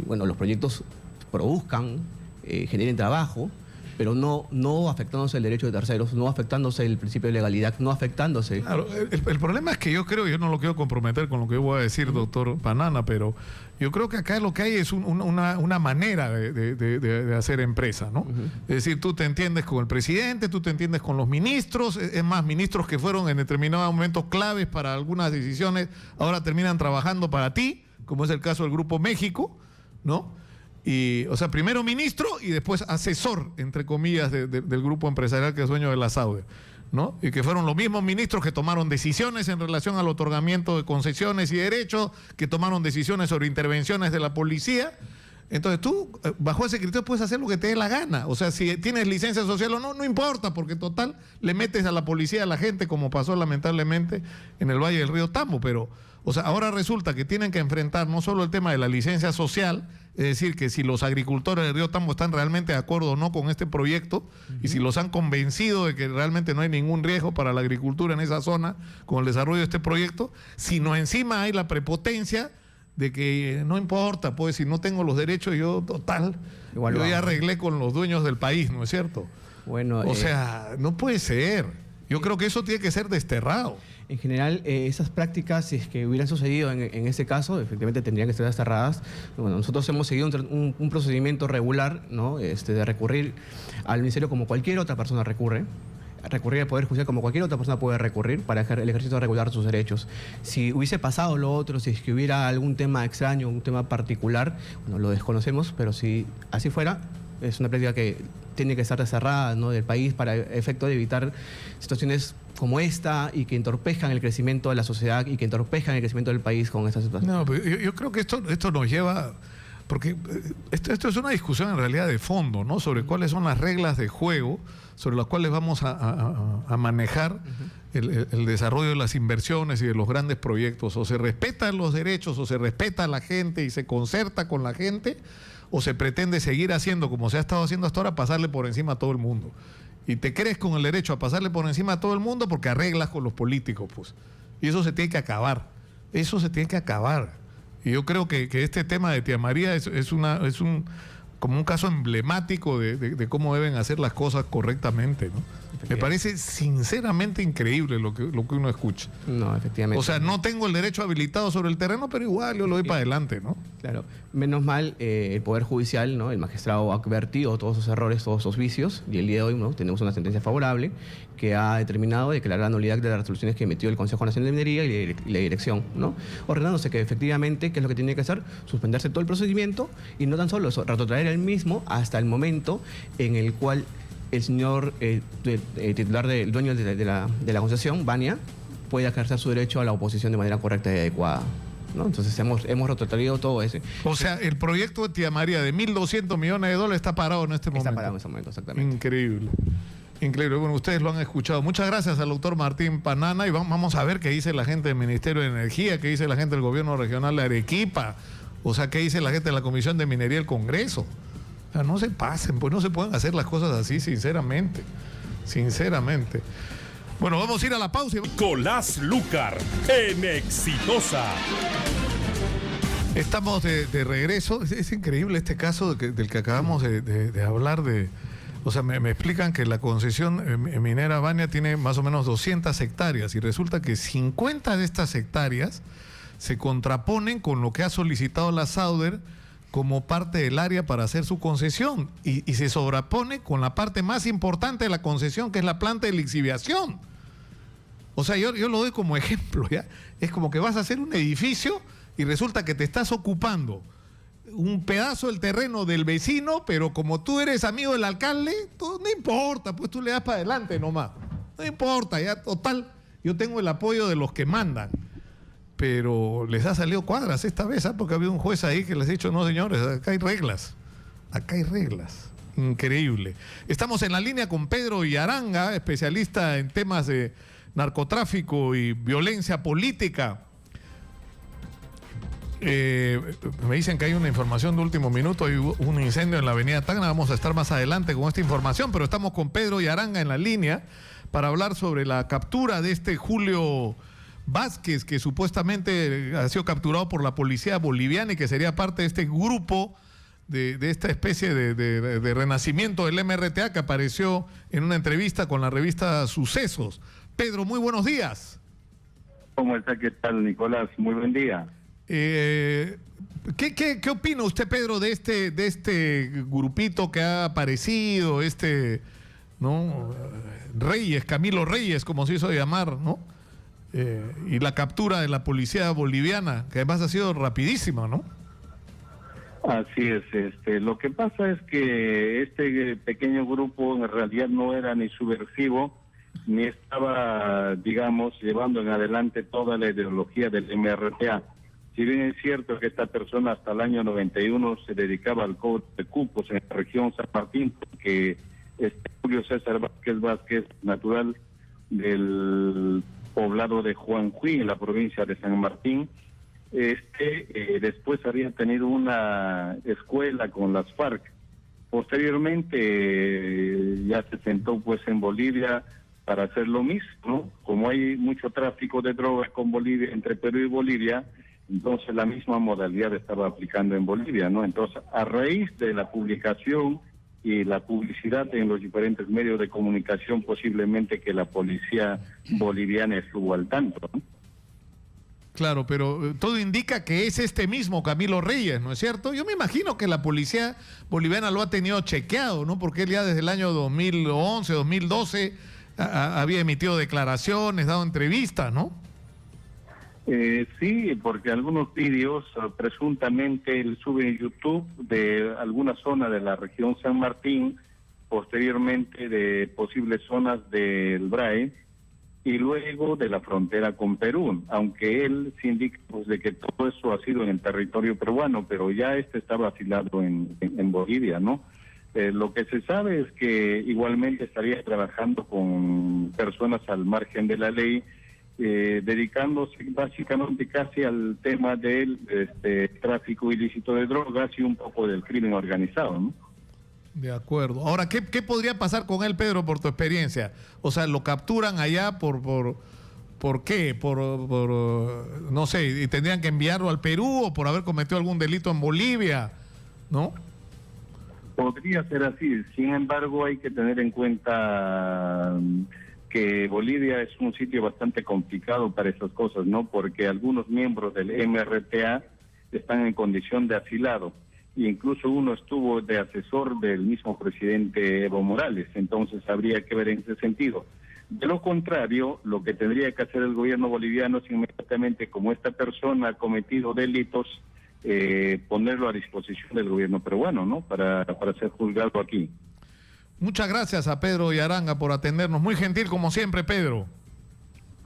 los proyectos produzcan, generen trabajo, pero no afectándose el derecho de terceros, no afectándose el principio de legalidad, no afectándose. Claro, el problema es que yo no lo quiero comprometer con lo que yo voy a decir, doctor Panana, pero yo creo que acá lo que hay es una manera de hacer empresa, ¿no? Es decir, tú te entiendes con el presidente, tú te entiendes con los ministros, es más, ministros que fueron en determinados momentos claves para algunas decisiones, ahora terminan trabajando para ti, como es el caso del Grupo México, ¿no? Y, o sea, primero ministro y después asesor, entre comillas, del grupo empresarial que es dueño de la Sauder, ¿no? Y que fueron los mismos ministros que tomaron decisiones en relación al otorgamiento de concesiones y derechos, que tomaron decisiones sobre intervenciones de la policía. Entonces tú, bajo ese criterio, puedes hacer lo que te dé la gana. O sea, si tienes licencia social o no, no importa, porque total, le metes a la policía a la gente, como pasó lamentablemente en el Valle del Río Tambo. Pero, o sea, ahora resulta que tienen que enfrentar no solo el tema de la licencia social, es decir, que si los agricultores del Río Tambo están realmente de acuerdo o no con este proyecto, y si los han convencido de que realmente no hay ningún riesgo para la agricultura en esa zona con el desarrollo de este proyecto, sino encima hay la prepotencia de que no importa, pues si no tengo los derechos, yo total, igual yo ya arreglé con los dueños del país, ¿no es cierto? Bueno, o sea, no puede ser. Yo creo que eso tiene que ser desterrado. En general, esas prácticas, si es que hubieran sucedido en este caso, efectivamente tendrían que estar desterradas. Bueno, nosotros hemos seguido un procedimiento regular, ¿no? De recurrir al Ministerio como cualquier otra persona recurrir al Poder Judicial como cualquier otra persona puede recurrir para el ejercicio regular de sus derechos. Si hubiese pasado lo otro, si es que hubiera algún tema extraño, un tema particular, bueno, lo desconocemos, pero si así fuera, es una práctica que tiene que estar desterrada, ¿no?, del país para efecto de evitar situaciones como esta y que entorpezcan el crecimiento de la sociedad y que entorpezcan el crecimiento del país con esta situación. No, pero yo creo que esto nos lleva... Porque esto es una discusión en realidad de fondo, ¿no? Sobre cuáles son las reglas de juego sobre las cuales vamos a manejar el desarrollo de las inversiones y de los grandes proyectos. O se respetan los derechos, o se respeta a la gente y se concerta con la gente, o se pretende seguir haciendo como se ha estado haciendo hasta ahora, pasarle por encima a todo el mundo. Y te crees con el derecho a pasarle por encima a todo el mundo porque arreglas con los políticos, pues. Y eso se tiene que acabar. Eso se tiene que acabar. Y yo creo que este tema de Tía María es como un caso emblemático de cómo deben hacer las cosas correctamente, ¿no? Me parece sinceramente increíble lo que uno escucha. No, efectivamente. O sea, no tengo el derecho habilitado sobre el terreno, pero igual yo lo doy para adelante, ¿no? Claro. Menos mal, el Poder Judicial, ¿no?, el magistrado ha advertido todos esos errores, todos esos vicios, y el día de hoy, ¿no?, tenemos una sentencia favorable que ha determinado declarar la nulidad de las resoluciones que emitió el Consejo Nacional de Minería y la dirección, ¿no?, ordenándose que efectivamente, ¿qué es lo que tiene que hacer? Suspenderse todo el procedimiento y no tan solo eso, retrotraer el mismo hasta el momento en el cual el señor titular del dueño de la concesión, Bania, puede ejercer su derecho a la oposición de manera correcta y adecuada, ¿no? Entonces hemos retrotraído todo eso. O sea, el proyecto de Tía María de $1.200 millones está parado en este momento. Está parado en este momento, exactamente. Increíble. Increíble. Bueno, ustedes lo han escuchado. Muchas gracias al doctor Martín Panana y vamos a ver qué dice la gente del Ministerio de Energía, qué dice la gente del Gobierno Regional de Arequipa, o sea, qué dice la gente de la Comisión de Minería del Congreso. O sea, no se pasen, pues no se pueden hacer las cosas así, sinceramente. Sinceramente. Bueno, vamos a ir a la pausa. Nicolás Lucar, en Exitosa. Estamos de regreso. Es increíble este caso del que acabamos de hablar. O sea, me explican que la concesión minera Bania tiene más o menos 200 hectáreas y resulta que 50 de estas hectáreas se contraponen con lo que ha solicitado la Sauder como parte del área para hacer su concesión y se sobrepone con la parte más importante de la concesión, que es la planta de lixiviación. O sea, yo lo doy como ejemplo, ¿ya? Es como que vas a hacer un edificio y resulta que te estás ocupando un pedazo del terreno del vecino, pero como tú eres amigo del alcalde, no importa, pues tú le das para adelante nomás. No importa, ya total, yo tengo el apoyo de los que mandan. Pero les ha salido cuadras esta vez, ¿eh? Porque había un juez ahí que les ha dicho, no señores, acá hay reglas. Acá hay reglas. Increíble. Estamos en la línea con Pedro Yaranga, especialista en temas de narcotráfico y violencia política. Me dicen que hay una información de último minuto, hay un incendio en la avenida Tacna, vamos a estar más adelante con esta información, pero estamos con Pedro Yaranga en la línea para hablar sobre la captura de este Julio Vázquez, que supuestamente ha sido capturado por la policía boliviana y que sería parte de este grupo de esta especie de renacimiento del MRTA que apareció en una entrevista con la revista Sucesos. Pedro, muy buenos días. ¿Cómo está? ¿Qué tal, Nicolás? Muy buen día. ¿Qué opina usted, Pedro, de este grupito que ha aparecido, ¿no? Reyes, Camilo Reyes, como se hizo llamar, ¿no? Y la captura de la policía boliviana, que además ha sido rapidísima, ¿no? Así es. Lo que pasa es que este pequeño grupo en realidad no era ni subversivo, ni estaba, digamos, llevando en adelante toda la ideología del MRTA. Si bien es cierto que esta persona hasta el año 91 se dedicaba al cobro de cupos en la región San Martín, porque Julio César Vázquez, natural del poblado de Juanjuy, en la provincia de San Martín, después había tenido una escuela con las FARC. Posteriormente ya se sentó pues en Bolivia para hacer lo mismo, ¿no? Como hay mucho tráfico de drogas con Bolivia, entre Perú y Bolivia, entonces la misma modalidad estaba aplicando en Bolivia, ¿no? Entonces, a raíz de la publicación y la publicidad en los diferentes medios de comunicación, posiblemente que la policía boliviana estuvo al tanto, ¿no? Claro, pero todo indica que es este mismo Camilo Reyes, ¿no es cierto? Yo me imagino que la policía boliviana lo ha tenido chequeado, ¿no? Porque él ya desde el año 2011, 2012 había emitido declaraciones, dado entrevistas, ¿no? Sí, porque algunos vídeos presuntamente él sube en YouTube de alguna zona de la región San Martín, posteriormente de posibles zonas del BRAE y luego de la frontera con Perú, aunque él se indica pues, de que todo eso ha sido en el territorio peruano, pero ya estaba asilado en Bolivia, ¿no? Lo que se sabe es que igualmente estaría trabajando con personas al margen de la ley, dedicándose básicamente casi al tema del tráfico ilícito de drogas y un poco del crimen organizado, ¿no? De acuerdo. Ahora, ¿qué podría pasar con él, Pedro, por tu experiencia? O sea, ¿lo capturan allá por qué? No sé, ¿y tendrían que enviarlo al Perú o por haber cometido algún delito en Bolivia? ¿No? Podría ser así. Sin embargo, hay que tener en cuenta que Bolivia es un sitio bastante complicado para esas cosas, ¿no? Porque algunos miembros del MRTA están en condición de asilado. E incluso uno estuvo de asesor del mismo presidente Evo Morales, entonces habría que ver en ese sentido. De lo contrario, lo que tendría que hacer el gobierno boliviano es inmediatamente, como esta persona ha cometido delitos, ponerlo a disposición del gobierno peruano, ¿no? Para ser juzgado aquí. Muchas gracias a Pedro Yaranga por atendernos. Muy gentil como siempre, Pedro.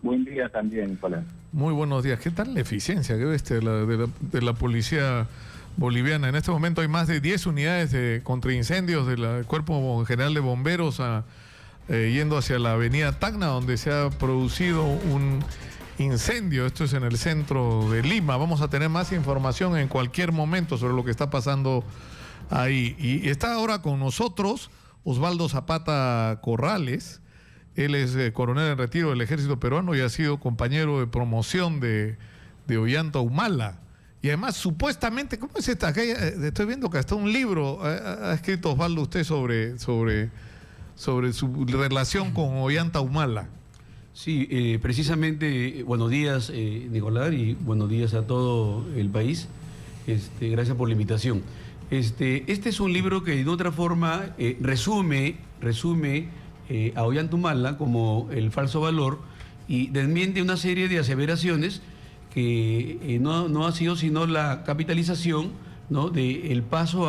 Buen día también, Nicolás. Muy buenos días. ¿Qué tal la eficiencia de la policía boliviana? En este momento hay más de 10 unidades de contraincendios del Cuerpo General de Bomberos yendo hacia la avenida Tacna, donde se ha producido un incendio. Esto es en el centro de Lima. Vamos a tener más información en cualquier momento sobre lo que está pasando ahí. Y está ahora con nosotros Osvaldo Zapata Corrales. Él es coronel en retiro del ejército peruano y ha sido compañero de promoción de Ollanta Humala. Y además, supuestamente, ¿cómo es esta? Estoy viendo que hasta un libro ha escrito Osvaldo usted sobre su relación con Ollanta Humala. Sí, precisamente, buenos días, Nicolás, y buenos días a todo el país. Gracias por la invitación. Este es un libro que de otra forma resume a Ollanta Humala como el falso valor y desmiente una serie de aseveraciones que no ha sido sino la capitalización, ¿no?, del paso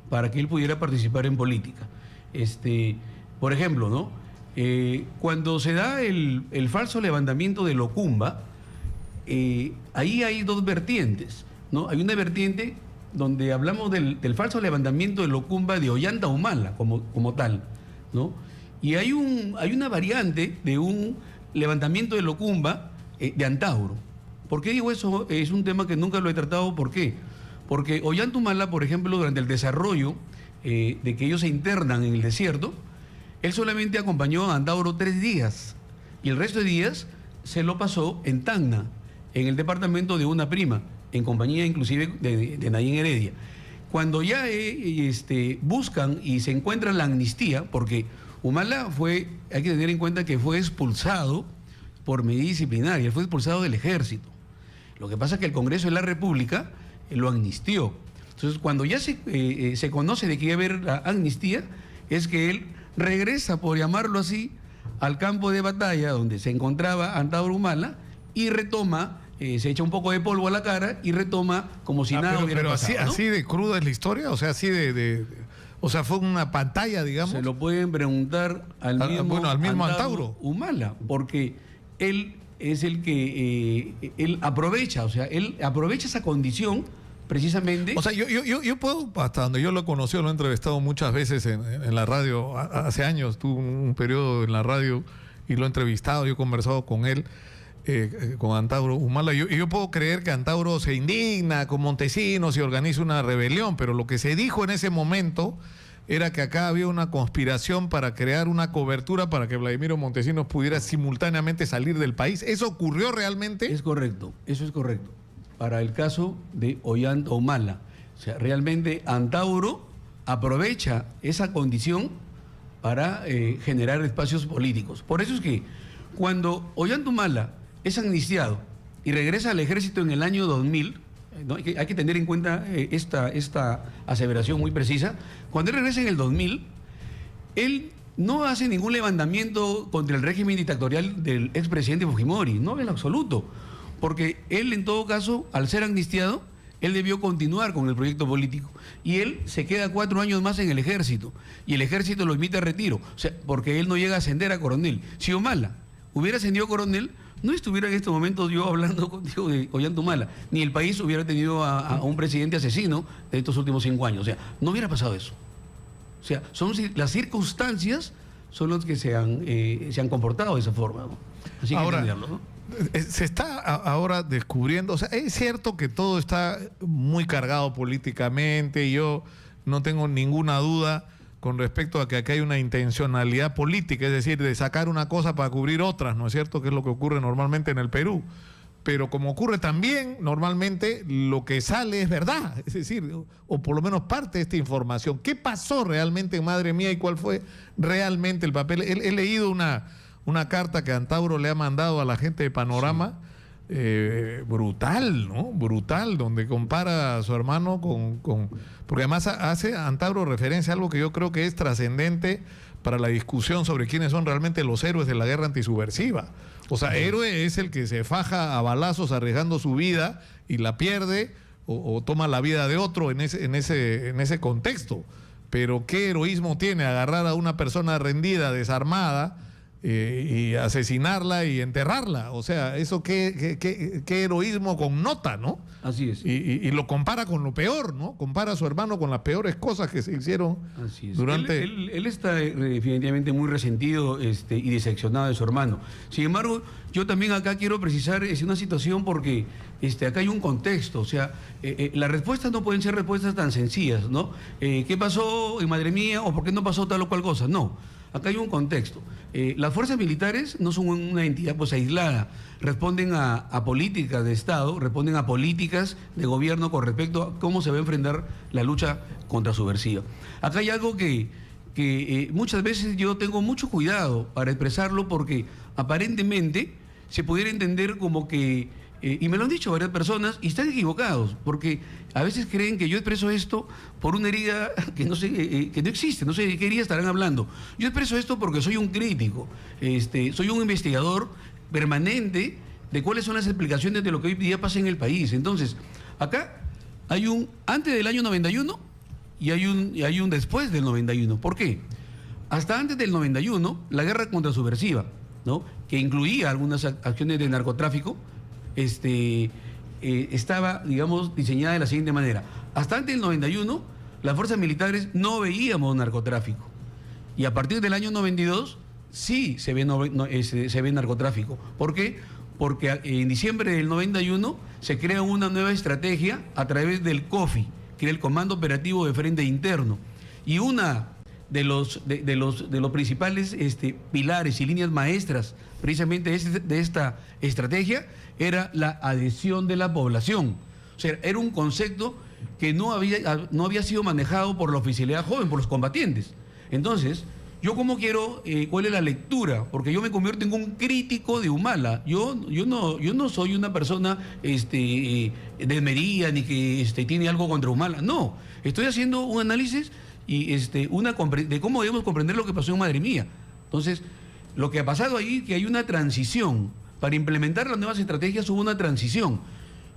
para que él pudiera participar en política. Por ejemplo, ¿no?, cuando se da el falso levantamiento de Locumba, ahí hay dos vertientes, ¿no? Hay una vertiente donde hablamos del falso levantamiento de Locumba de Ollanta Humala como tal, ¿no? Y hay una variante de un levantamiento de Locumba de Antauro. ¿Por qué digo eso? Es un tema que nunca lo he tratado. ¿Por qué? Porque Ollanta Humala, por ejemplo, durante el desarrollo de que ellos se internan en el desierto, él solamente acompañó a Antauro 3 días y el resto de días se lo pasó en Tacna, en el departamento de una prima, en compañía inclusive de Nayén Heredia. cuando ya buscan y se encuentra la amnistía, porque Humala hay que tener en cuenta que fue expulsado por medida disciplinaria, fue expulsado del ejército. Lo que pasa es que el Congreso de la República lo amnistió. Entonces, cuando ya se conoce de que iba a haber la amnistía, es que él regresa, por llamarlo así, al campo de batalla donde se encontraba Antauro Humala y retoma, se echa un poco de polvo a la cara y retoma como si nada hubiera pasado. Pero así de cruda es la historia, o sea, o sea, fue una pantalla, digamos. Se lo pueden preguntar al mismo Antauro Humala, porque él es el que él aprovecha, o sea, él aprovecha esa condición precisamente. O sea, yo puedo, hasta donde yo lo conocí, lo he entrevistado muchas veces en la radio, hace años, tuve un periodo en la radio y lo he entrevistado, yo he conversado con él, con Antauro Humala. Yo puedo creer que Antauro se indigna con Montesinos y organiza una rebelión, pero lo que se dijo en ese momento era que acá había una conspiración para crear una cobertura para que Vladimiro Montesinos pudiera simultáneamente salir del país. ¿Eso ocurrió realmente? Es correcto, eso es correcto. Para el caso de Ollanta Humala. O sea, realmente Antauro aprovecha esa condición para generar espacios políticos. Por eso es que cuando Ollanta Humala es amnistiado y regresa al ejército en el año 2000, ¿no? Hay que tener en cuenta esta aseveración muy precisa. Cuando él regresa en el 2000, él no hace ningún levantamiento contra el régimen dictatorial del expresidente Fujimori, no en lo absoluto. Porque él, en todo caso, al ser amnistiado, él debió continuar con el proyecto político. Y él se queda 4 años más en el ejército. Y el ejército lo invita a retiro. O sea, porque él no llega a ascender a coronel. Si Humala hubiera ascendido a coronel, no estuviera en estos momentos yo hablando contigo de Ollanta Humala. Ni el país hubiera tenido a un presidente asesino de estos últimos 5 años. O sea, no hubiera pasado eso. O sea, las circunstancias son las que se han comportado de esa forma, ¿no? Así que ahora, entenderlo, ¿no? Se está ahora descubriendo, o sea, es cierto que todo está muy cargado políticamente, y yo no tengo ninguna duda con respecto a que acá hay una intencionalidad política, es decir, de sacar una cosa para cubrir otras, ¿no es cierto? Que es lo que ocurre normalmente en el Perú. Pero como ocurre también, normalmente lo que sale es verdad, es decir, o por lo menos parte de esta información. ¿Qué pasó realmente, madre mía, y cuál fue realmente el papel? He leído una carta que Antauro le ha mandado a la gente de Panorama, brutal, ¿no? Brutal, donde compara a su hermano con... Porque además hace Antauro referencia a algo que yo creo que es trascendente para la discusión sobre quiénes son realmente los héroes de la guerra antisubversiva. O sea, héroe es el que se faja a balazos arriesgando su vida y la pierde o toma la vida de otro en ese contexto. Pero ¿qué heroísmo tiene agarrar a una persona rendida, desarmada, y asesinarla y enterrarla? O sea, eso qué heroísmo connota, ¿no? Así es. Y lo compara con lo peor, ¿no? Compara a su hermano con las peores cosas que se hicieron. Así es. Durante... Él está definitivamente muy resentido y decepcionado de su hermano. Sin embargo, yo también acá quiero precisar una situación, porque acá hay un contexto. O sea, las respuestas no pueden ser respuestas tan sencillas, ¿no? ¿Qué pasó, madre mía? ¿O por qué no pasó tal o cual cosa? No. Acá hay un contexto. Las fuerzas militares no son una entidad pues aislada, responden a políticas de Estado, responden a políticas de gobierno con respecto a cómo se va a enfrentar la lucha contra subversiva. Acá hay algo que muchas veces yo tengo mucho cuidado para expresarlo, porque aparentemente se pudiera entender como que, y me lo han dicho varias personas, y están equivocados, porque a veces creen que yo expreso esto por una herida que no sé, que no existe, no sé de qué herida estarán hablando. Yo expreso esto porque soy un crítico, soy un investigador permanente de cuáles son las explicaciones de lo que hoy día pasa en el país. Entonces, acá hay un antes del año 91 y hay un después del 91. ¿Por qué? Hasta antes del 91, la guerra contra subversiva, ¿no?, que incluía algunas acciones de narcotráfico, estaba, digamos, diseñada de la siguiente manera. Hasta antes del 91, las fuerzas militares no veíamos narcotráfico. Y a partir del año 92, sí se ve narcotráfico. ¿Por qué? Porque en diciembre del 91 se crea una nueva estrategia a través del COFI, que era el Comando Operativo de Frente Interno. Y una de los principales pilares y líneas maestras precisamente de esta estrategia era la adhesión de la población. O sea, era un concepto que no había sido manejado por la oficialidad joven, por los combatientes. Entonces, yo como quiero, ¿cuál es la lectura? Porque yo me convierto en un crítico de Humala. Yo no soy una persona desmedida ni que tiene algo contra Humala. No, estoy haciendo un análisis y de cómo debemos comprender lo que pasó en Madre Mía. Entonces, lo que ha pasado ahí, que hay una transición. Para implementar las nuevas estrategias hubo una transición.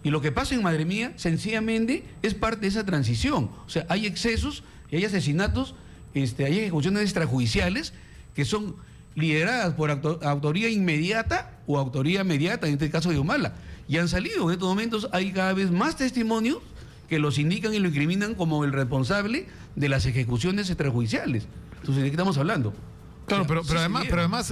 Y lo que pasa en Madre Mía, sencillamente, es parte de esa transición. O sea, hay excesos y hay asesinatos, hay ejecuciones extrajudiciales que son lideradas por autoría inmediata o autoría mediata, en este caso de Humala. Y han salido, en estos momentos hay cada vez más testimonios que los indican y lo incriminan como el responsable de las ejecuciones extrajudiciales. Entonces, ¿de qué estamos hablando? Claro, pero además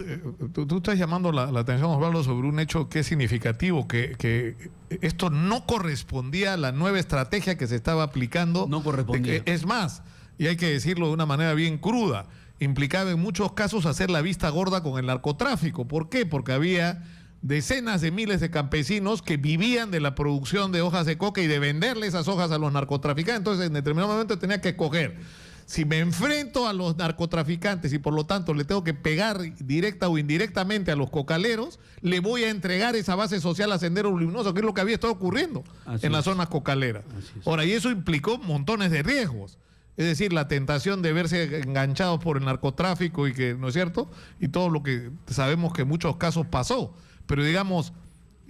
tú estás llamando la atención, Osvaldo, sobre un hecho que es significativo, que esto no correspondía a la nueva estrategia que se estaba aplicando. No correspondía. Es más, y hay que decirlo de una manera bien cruda, implicaba en muchos casos hacer la vista gorda con el narcotráfico. ¿Por qué? Porque había decenas de miles de campesinos que vivían de la producción de hojas de coca y de venderle esas hojas a los narcotraficantes. Entonces, en determinado momento tenía que escoger. Si me enfrento a los narcotraficantes y por lo tanto le tengo que pegar directa o indirectamente a los cocaleros, le voy a entregar esa base social a Sendero Luminoso, que es lo que había estado ocurriendo en las zonas cocaleras. Ahora, y eso implicó montones de riesgos. Es decir, la tentación de verse enganchados por el narcotráfico y que, ¿no es cierto? Y todo lo que sabemos que en muchos casos pasó. Pero digamos,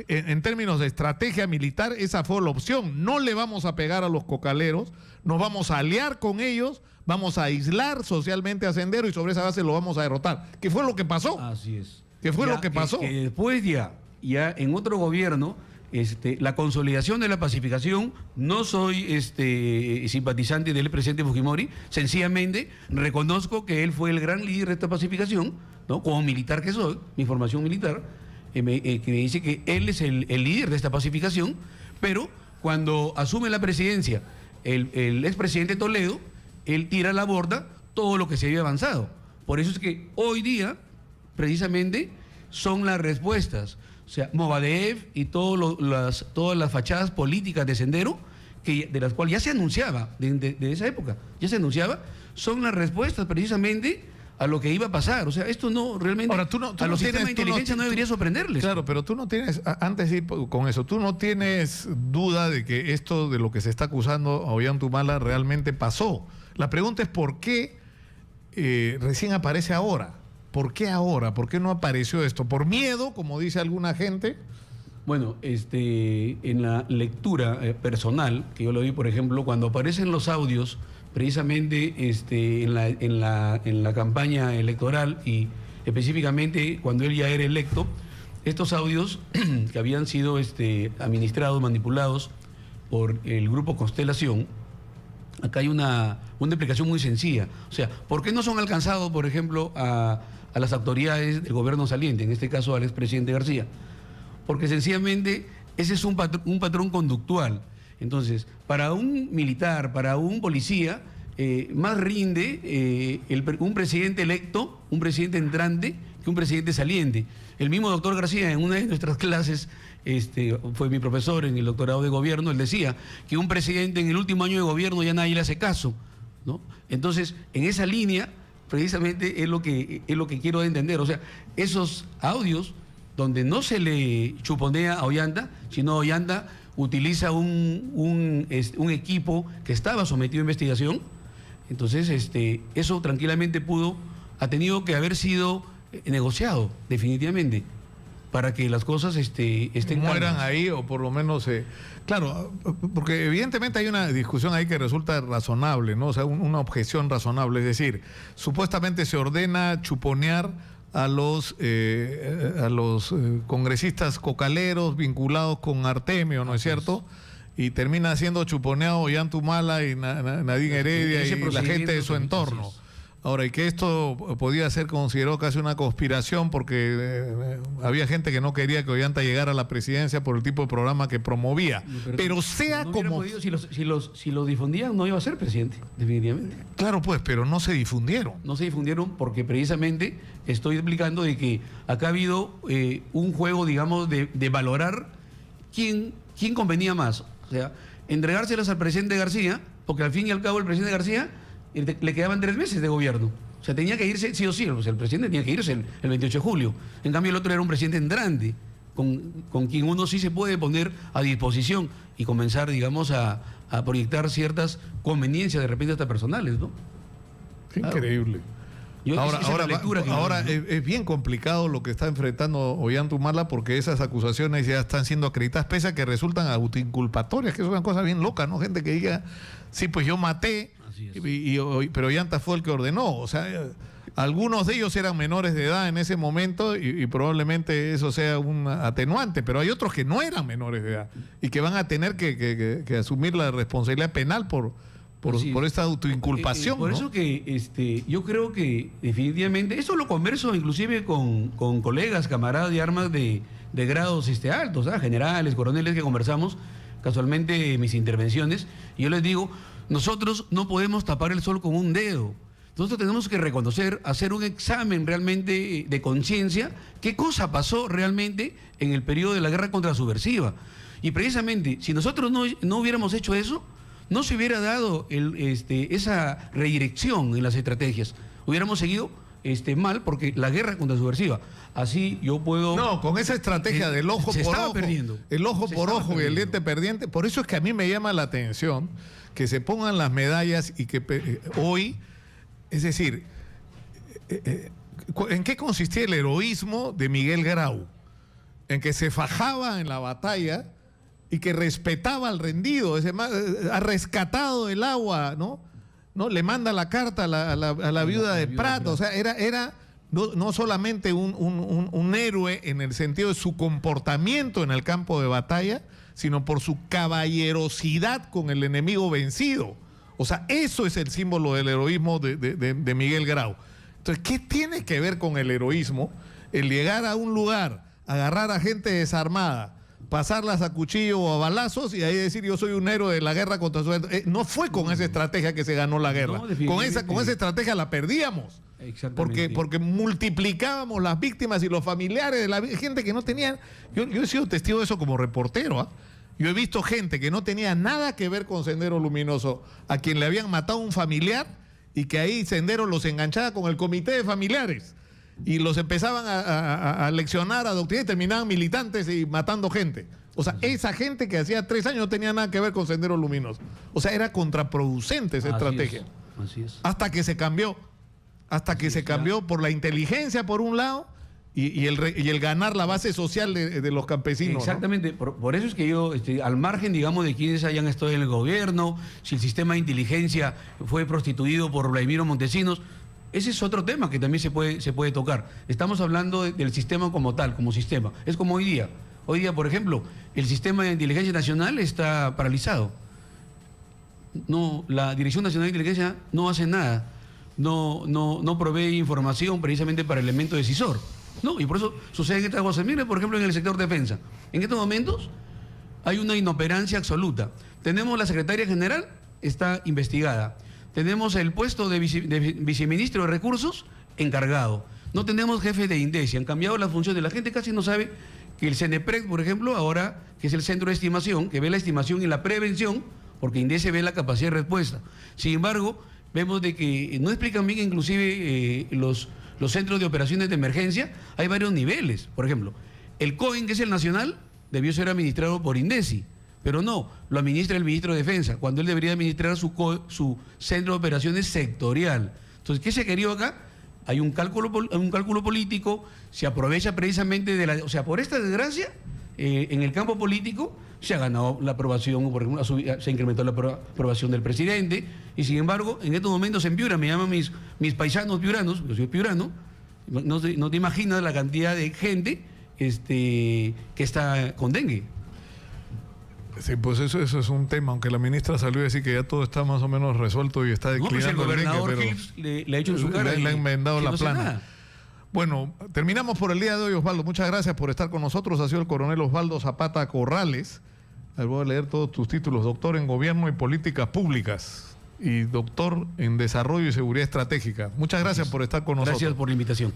en términos de estrategia militar, esa fue la opción. No le vamos a pegar a los cocaleros, nos vamos a aliar con ellos, vamos a aislar socialmente a Sendero y sobre esa base lo vamos a derrotar. ¿Qué fue lo que pasó? Así es. ¿Qué fue lo que pasó? Que después ya en otro gobierno, la consolidación de la pacificación, no soy simpatizante del presidente Fujimori, sencillamente reconozco que él fue el gran líder de esta pacificación, ¿no? Como militar que soy, mi formación militar, que me dice que él es el líder de esta pacificación, pero cuando asume la presidencia el expresidente Toledo, él tira a la borda todo lo que se había avanzado. Por eso es que hoy día, precisamente, son las respuestas. O sea, Movadef y todas las fachadas políticas de Sendero, de las cuales ya se anunciaba, de esa época, ya se anunciaba, son las respuestas precisamente a lo que iba a pasar. O sea, esto no realmente... Ahora, a los sistemas de inteligencia no debería sorprenderles. Claro, pero tú no tienes, antes de ir con eso, tú no tienes duda de que esto de lo que se está acusando a Ollantumala realmente pasó. La pregunta es ¿por qué recién aparece ahora? ¿Por qué ahora? ¿Por qué no apareció esto? ¿Por miedo, como dice alguna gente? Bueno, en la lectura personal, que yo lo vi, por ejemplo, cuando aparecen los audios, precisamente en la campaña electoral y específicamente cuando él ya era electo, estos audios que habían sido administrados, manipulados por el grupo Constelación, acá hay una explicación muy sencilla. O sea, ¿por qué no son alcanzados, por ejemplo, a las autoridades del gobierno saliente, en este caso al expresidente García? Porque sencillamente ese es un patrón conductual. Entonces, para un militar, para un policía, más rinde un presidente electo, un presidente entrante, que un presidente saliente. El mismo doctor García, en una de nuestras clases, fue mi profesor en el doctorado de gobierno, él decía que un presidente en el último año de gobierno ya nadie le hace caso, ¿no? Entonces, en esa línea, precisamente es lo que quiero entender. O sea, esos audios donde no se le chuponea a Ollanta, sino Ollanta utiliza un equipo que estaba sometido a investigación. Entonces, eso tranquilamente ha tenido que haber sido negociado, definitivamente, para que las cosas estén mueran calmas. ahí, o por lo menos, claro, porque evidentemente hay una discusión ahí que resulta razonable, ¿no? O sea, una objeción razonable, es decir, supuestamente se ordena chuponear a los congresistas cocaleros vinculados con Artemio, ¿no es cierto? Y termina siendo chuponeado Ollantumala y Nadine Heredia y la gente de su entorno. Ahora, y que esto podía ser considerado casi una conspiración porque había gente que no quería que Ollanta llegara a la presidencia por el tipo de programa que promovía. Pero sea no como... Podido, si lo difundían, no iba a ser presidente, definitivamente. Claro, pues, pero no se difundieron. No se difundieron porque precisamente estoy explicando de que acá ha habido un juego, digamos, de valorar quién convenía más. O sea, entregárselas al presidente García, porque al fin y al cabo el presidente García le quedaban 3 meses de gobierno. O sea, tenía que irse sí o sí, o sea, el presidente tenía que irse el 28 de julio. En cambio, el otro era un presidente entrante, con quien uno sí se puede poner a disposición y comenzar, digamos, a proyectar ciertas conveniencias de repente hasta personales, ¿no? Qué increíble. Ahora es bien complicado lo que está enfrentando Ollantumala, porque esas acusaciones ya están siendo acreditadas, pese a que resultan autoinculpatorias, que es una cosa bien loca, ¿no? Gente que diga, sí, pues yo maté, pero Ollanta fue el que ordenó. O sea, algunos de ellos eran menores de edad en ese momento y probablemente eso sea un atenuante, pero hay otros que no eran menores de edad y que van a tener que asumir la responsabilidad penal por esta autoinculpación. Por eso que yo creo que definitivamente, eso lo converso inclusive con colegas, camaradas de armas de grados altos, generales, coroneles, que conversamos casualmente en mis intervenciones, y yo les digo, nosotros no podemos tapar el sol con un dedo. Nosotros tenemos que reconocer, hacer un examen realmente de conciencia, qué cosa pasó realmente en el periodo de la guerra contrasubversiva. Y precisamente, si nosotros no hubiéramos hecho eso, no se hubiera dado esa redirección en las estrategias. Hubiéramos seguido mal, porque la guerra contrasubversiva, así yo puedo... No, con esa estrategia del ojo se por estaba ojo, perdiendo. el ojo por ojo y el diente perdiente. Por eso es que a mí me llama la atención que se pongan las medallas y que hoy, es decir, ¿en qué consistía el heroísmo de Miguel Grau? En que se fajaba en la batalla y que respetaba al rendido, ha rescatado el agua, ¿no? Le manda la carta a la viuda de Prat. O sea, era no solamente un héroe en el sentido de su comportamiento en el campo de batalla, sino por su caballerosidad con el enemigo vencido. O sea, eso es el símbolo del heroísmo de Miguel Grau. Entonces, ¿qué tiene que ver con el heroísmo? El llegar a un lugar, agarrar a gente desarmada, pasarlas a cuchillo o a balazos y ahí decir yo soy un héroe de la guerra contra su... No fue con esa estrategia que se ganó la guerra. Con esa estrategia la perdíamos. Porque multiplicábamos las víctimas y los familiares de la gente que no tenían... Yo he sido testigo de eso como reportero, ¿ah? Yo he visto gente que no tenía nada que ver con Sendero Luminoso, a quien le habían matado un familiar y que ahí Sendero los enganchaba con el comité de familiares y los empezaban a leccionar, a adoctrinar, y terminaban militantes y matando gente. O sea, esa gente que hacía 3 años no tenía nada que ver con Sendero Luminoso. O sea, era contraproducente esa estrategia. Así es. Hasta que se cambió. Hasta que se cambió por la inteligencia, por un lado, y el ganar la base social de los campesinos. Exactamente. ¿No? Por eso es que yo, al margen, digamos, de quienes hayan estado en el gobierno, si el sistema de inteligencia fue prostituido por Vladimiro Montesinos, ese es otro tema que también se puede tocar. Estamos hablando del sistema como tal, como sistema. Es como hoy día. Hoy día, por ejemplo, el sistema de inteligencia nacional está paralizado. No, la Dirección Nacional de Inteligencia no hace nada. No provee información precisamente para el elemento decisor. No, y por eso suceden estas cosas. Mire, por ejemplo, en el sector defensa. En estos momentos hay una inoperancia absoluta. Tenemos la secretaria general, está investigada. Tenemos el puesto de viceministro de Recursos encargado. No tenemos jefe de INDECI. Han cambiado las funciones. La gente casi no sabe que el CENEPRED, por ejemplo, ahora, que es el centro de estimación, que ve la estimación y la prevención, porque INDECI ve la capacidad de respuesta. Sin embargo, vemos de que no explican bien inclusive los centros de operaciones de emergencia. Hay varios niveles. Por ejemplo, el COEN, que es el nacional, debió ser administrado por INDECI. Pero no, lo administra el ministro de Defensa, cuando él debería administrar su centro de operaciones sectorial. Entonces, ¿qué se quería acá? Hay un cálculo político, se aprovecha precisamente o sea, por esta desgracia, en el campo político se ha ganado la aprobación, por ejemplo, se ha incrementado la aprobación del presidente, y sin embargo, en estos momentos en Piura, me llaman mis paisanos piuranos, yo soy piurano, no te imaginas la cantidad de gente que está con dengue. Sí, pues eso es un tema, aunque la ministra salió a decir que ya todo está más o menos resuelto y está declinando el gobernador dengue, Gibbs le ha hecho en su cara. Le ha enmendado la no plana. nada. Bueno, terminamos por el día de hoy, Osvaldo. Muchas gracias por estar con nosotros. Ha sido el coronel Osvaldo Zapata Corrales. Ahí voy a leer todos tus títulos. Doctor en Gobierno y Políticas Públicas y doctor en Desarrollo y Seguridad Estratégica. Muchas gracias por estar con nosotros. Gracias por la invitación.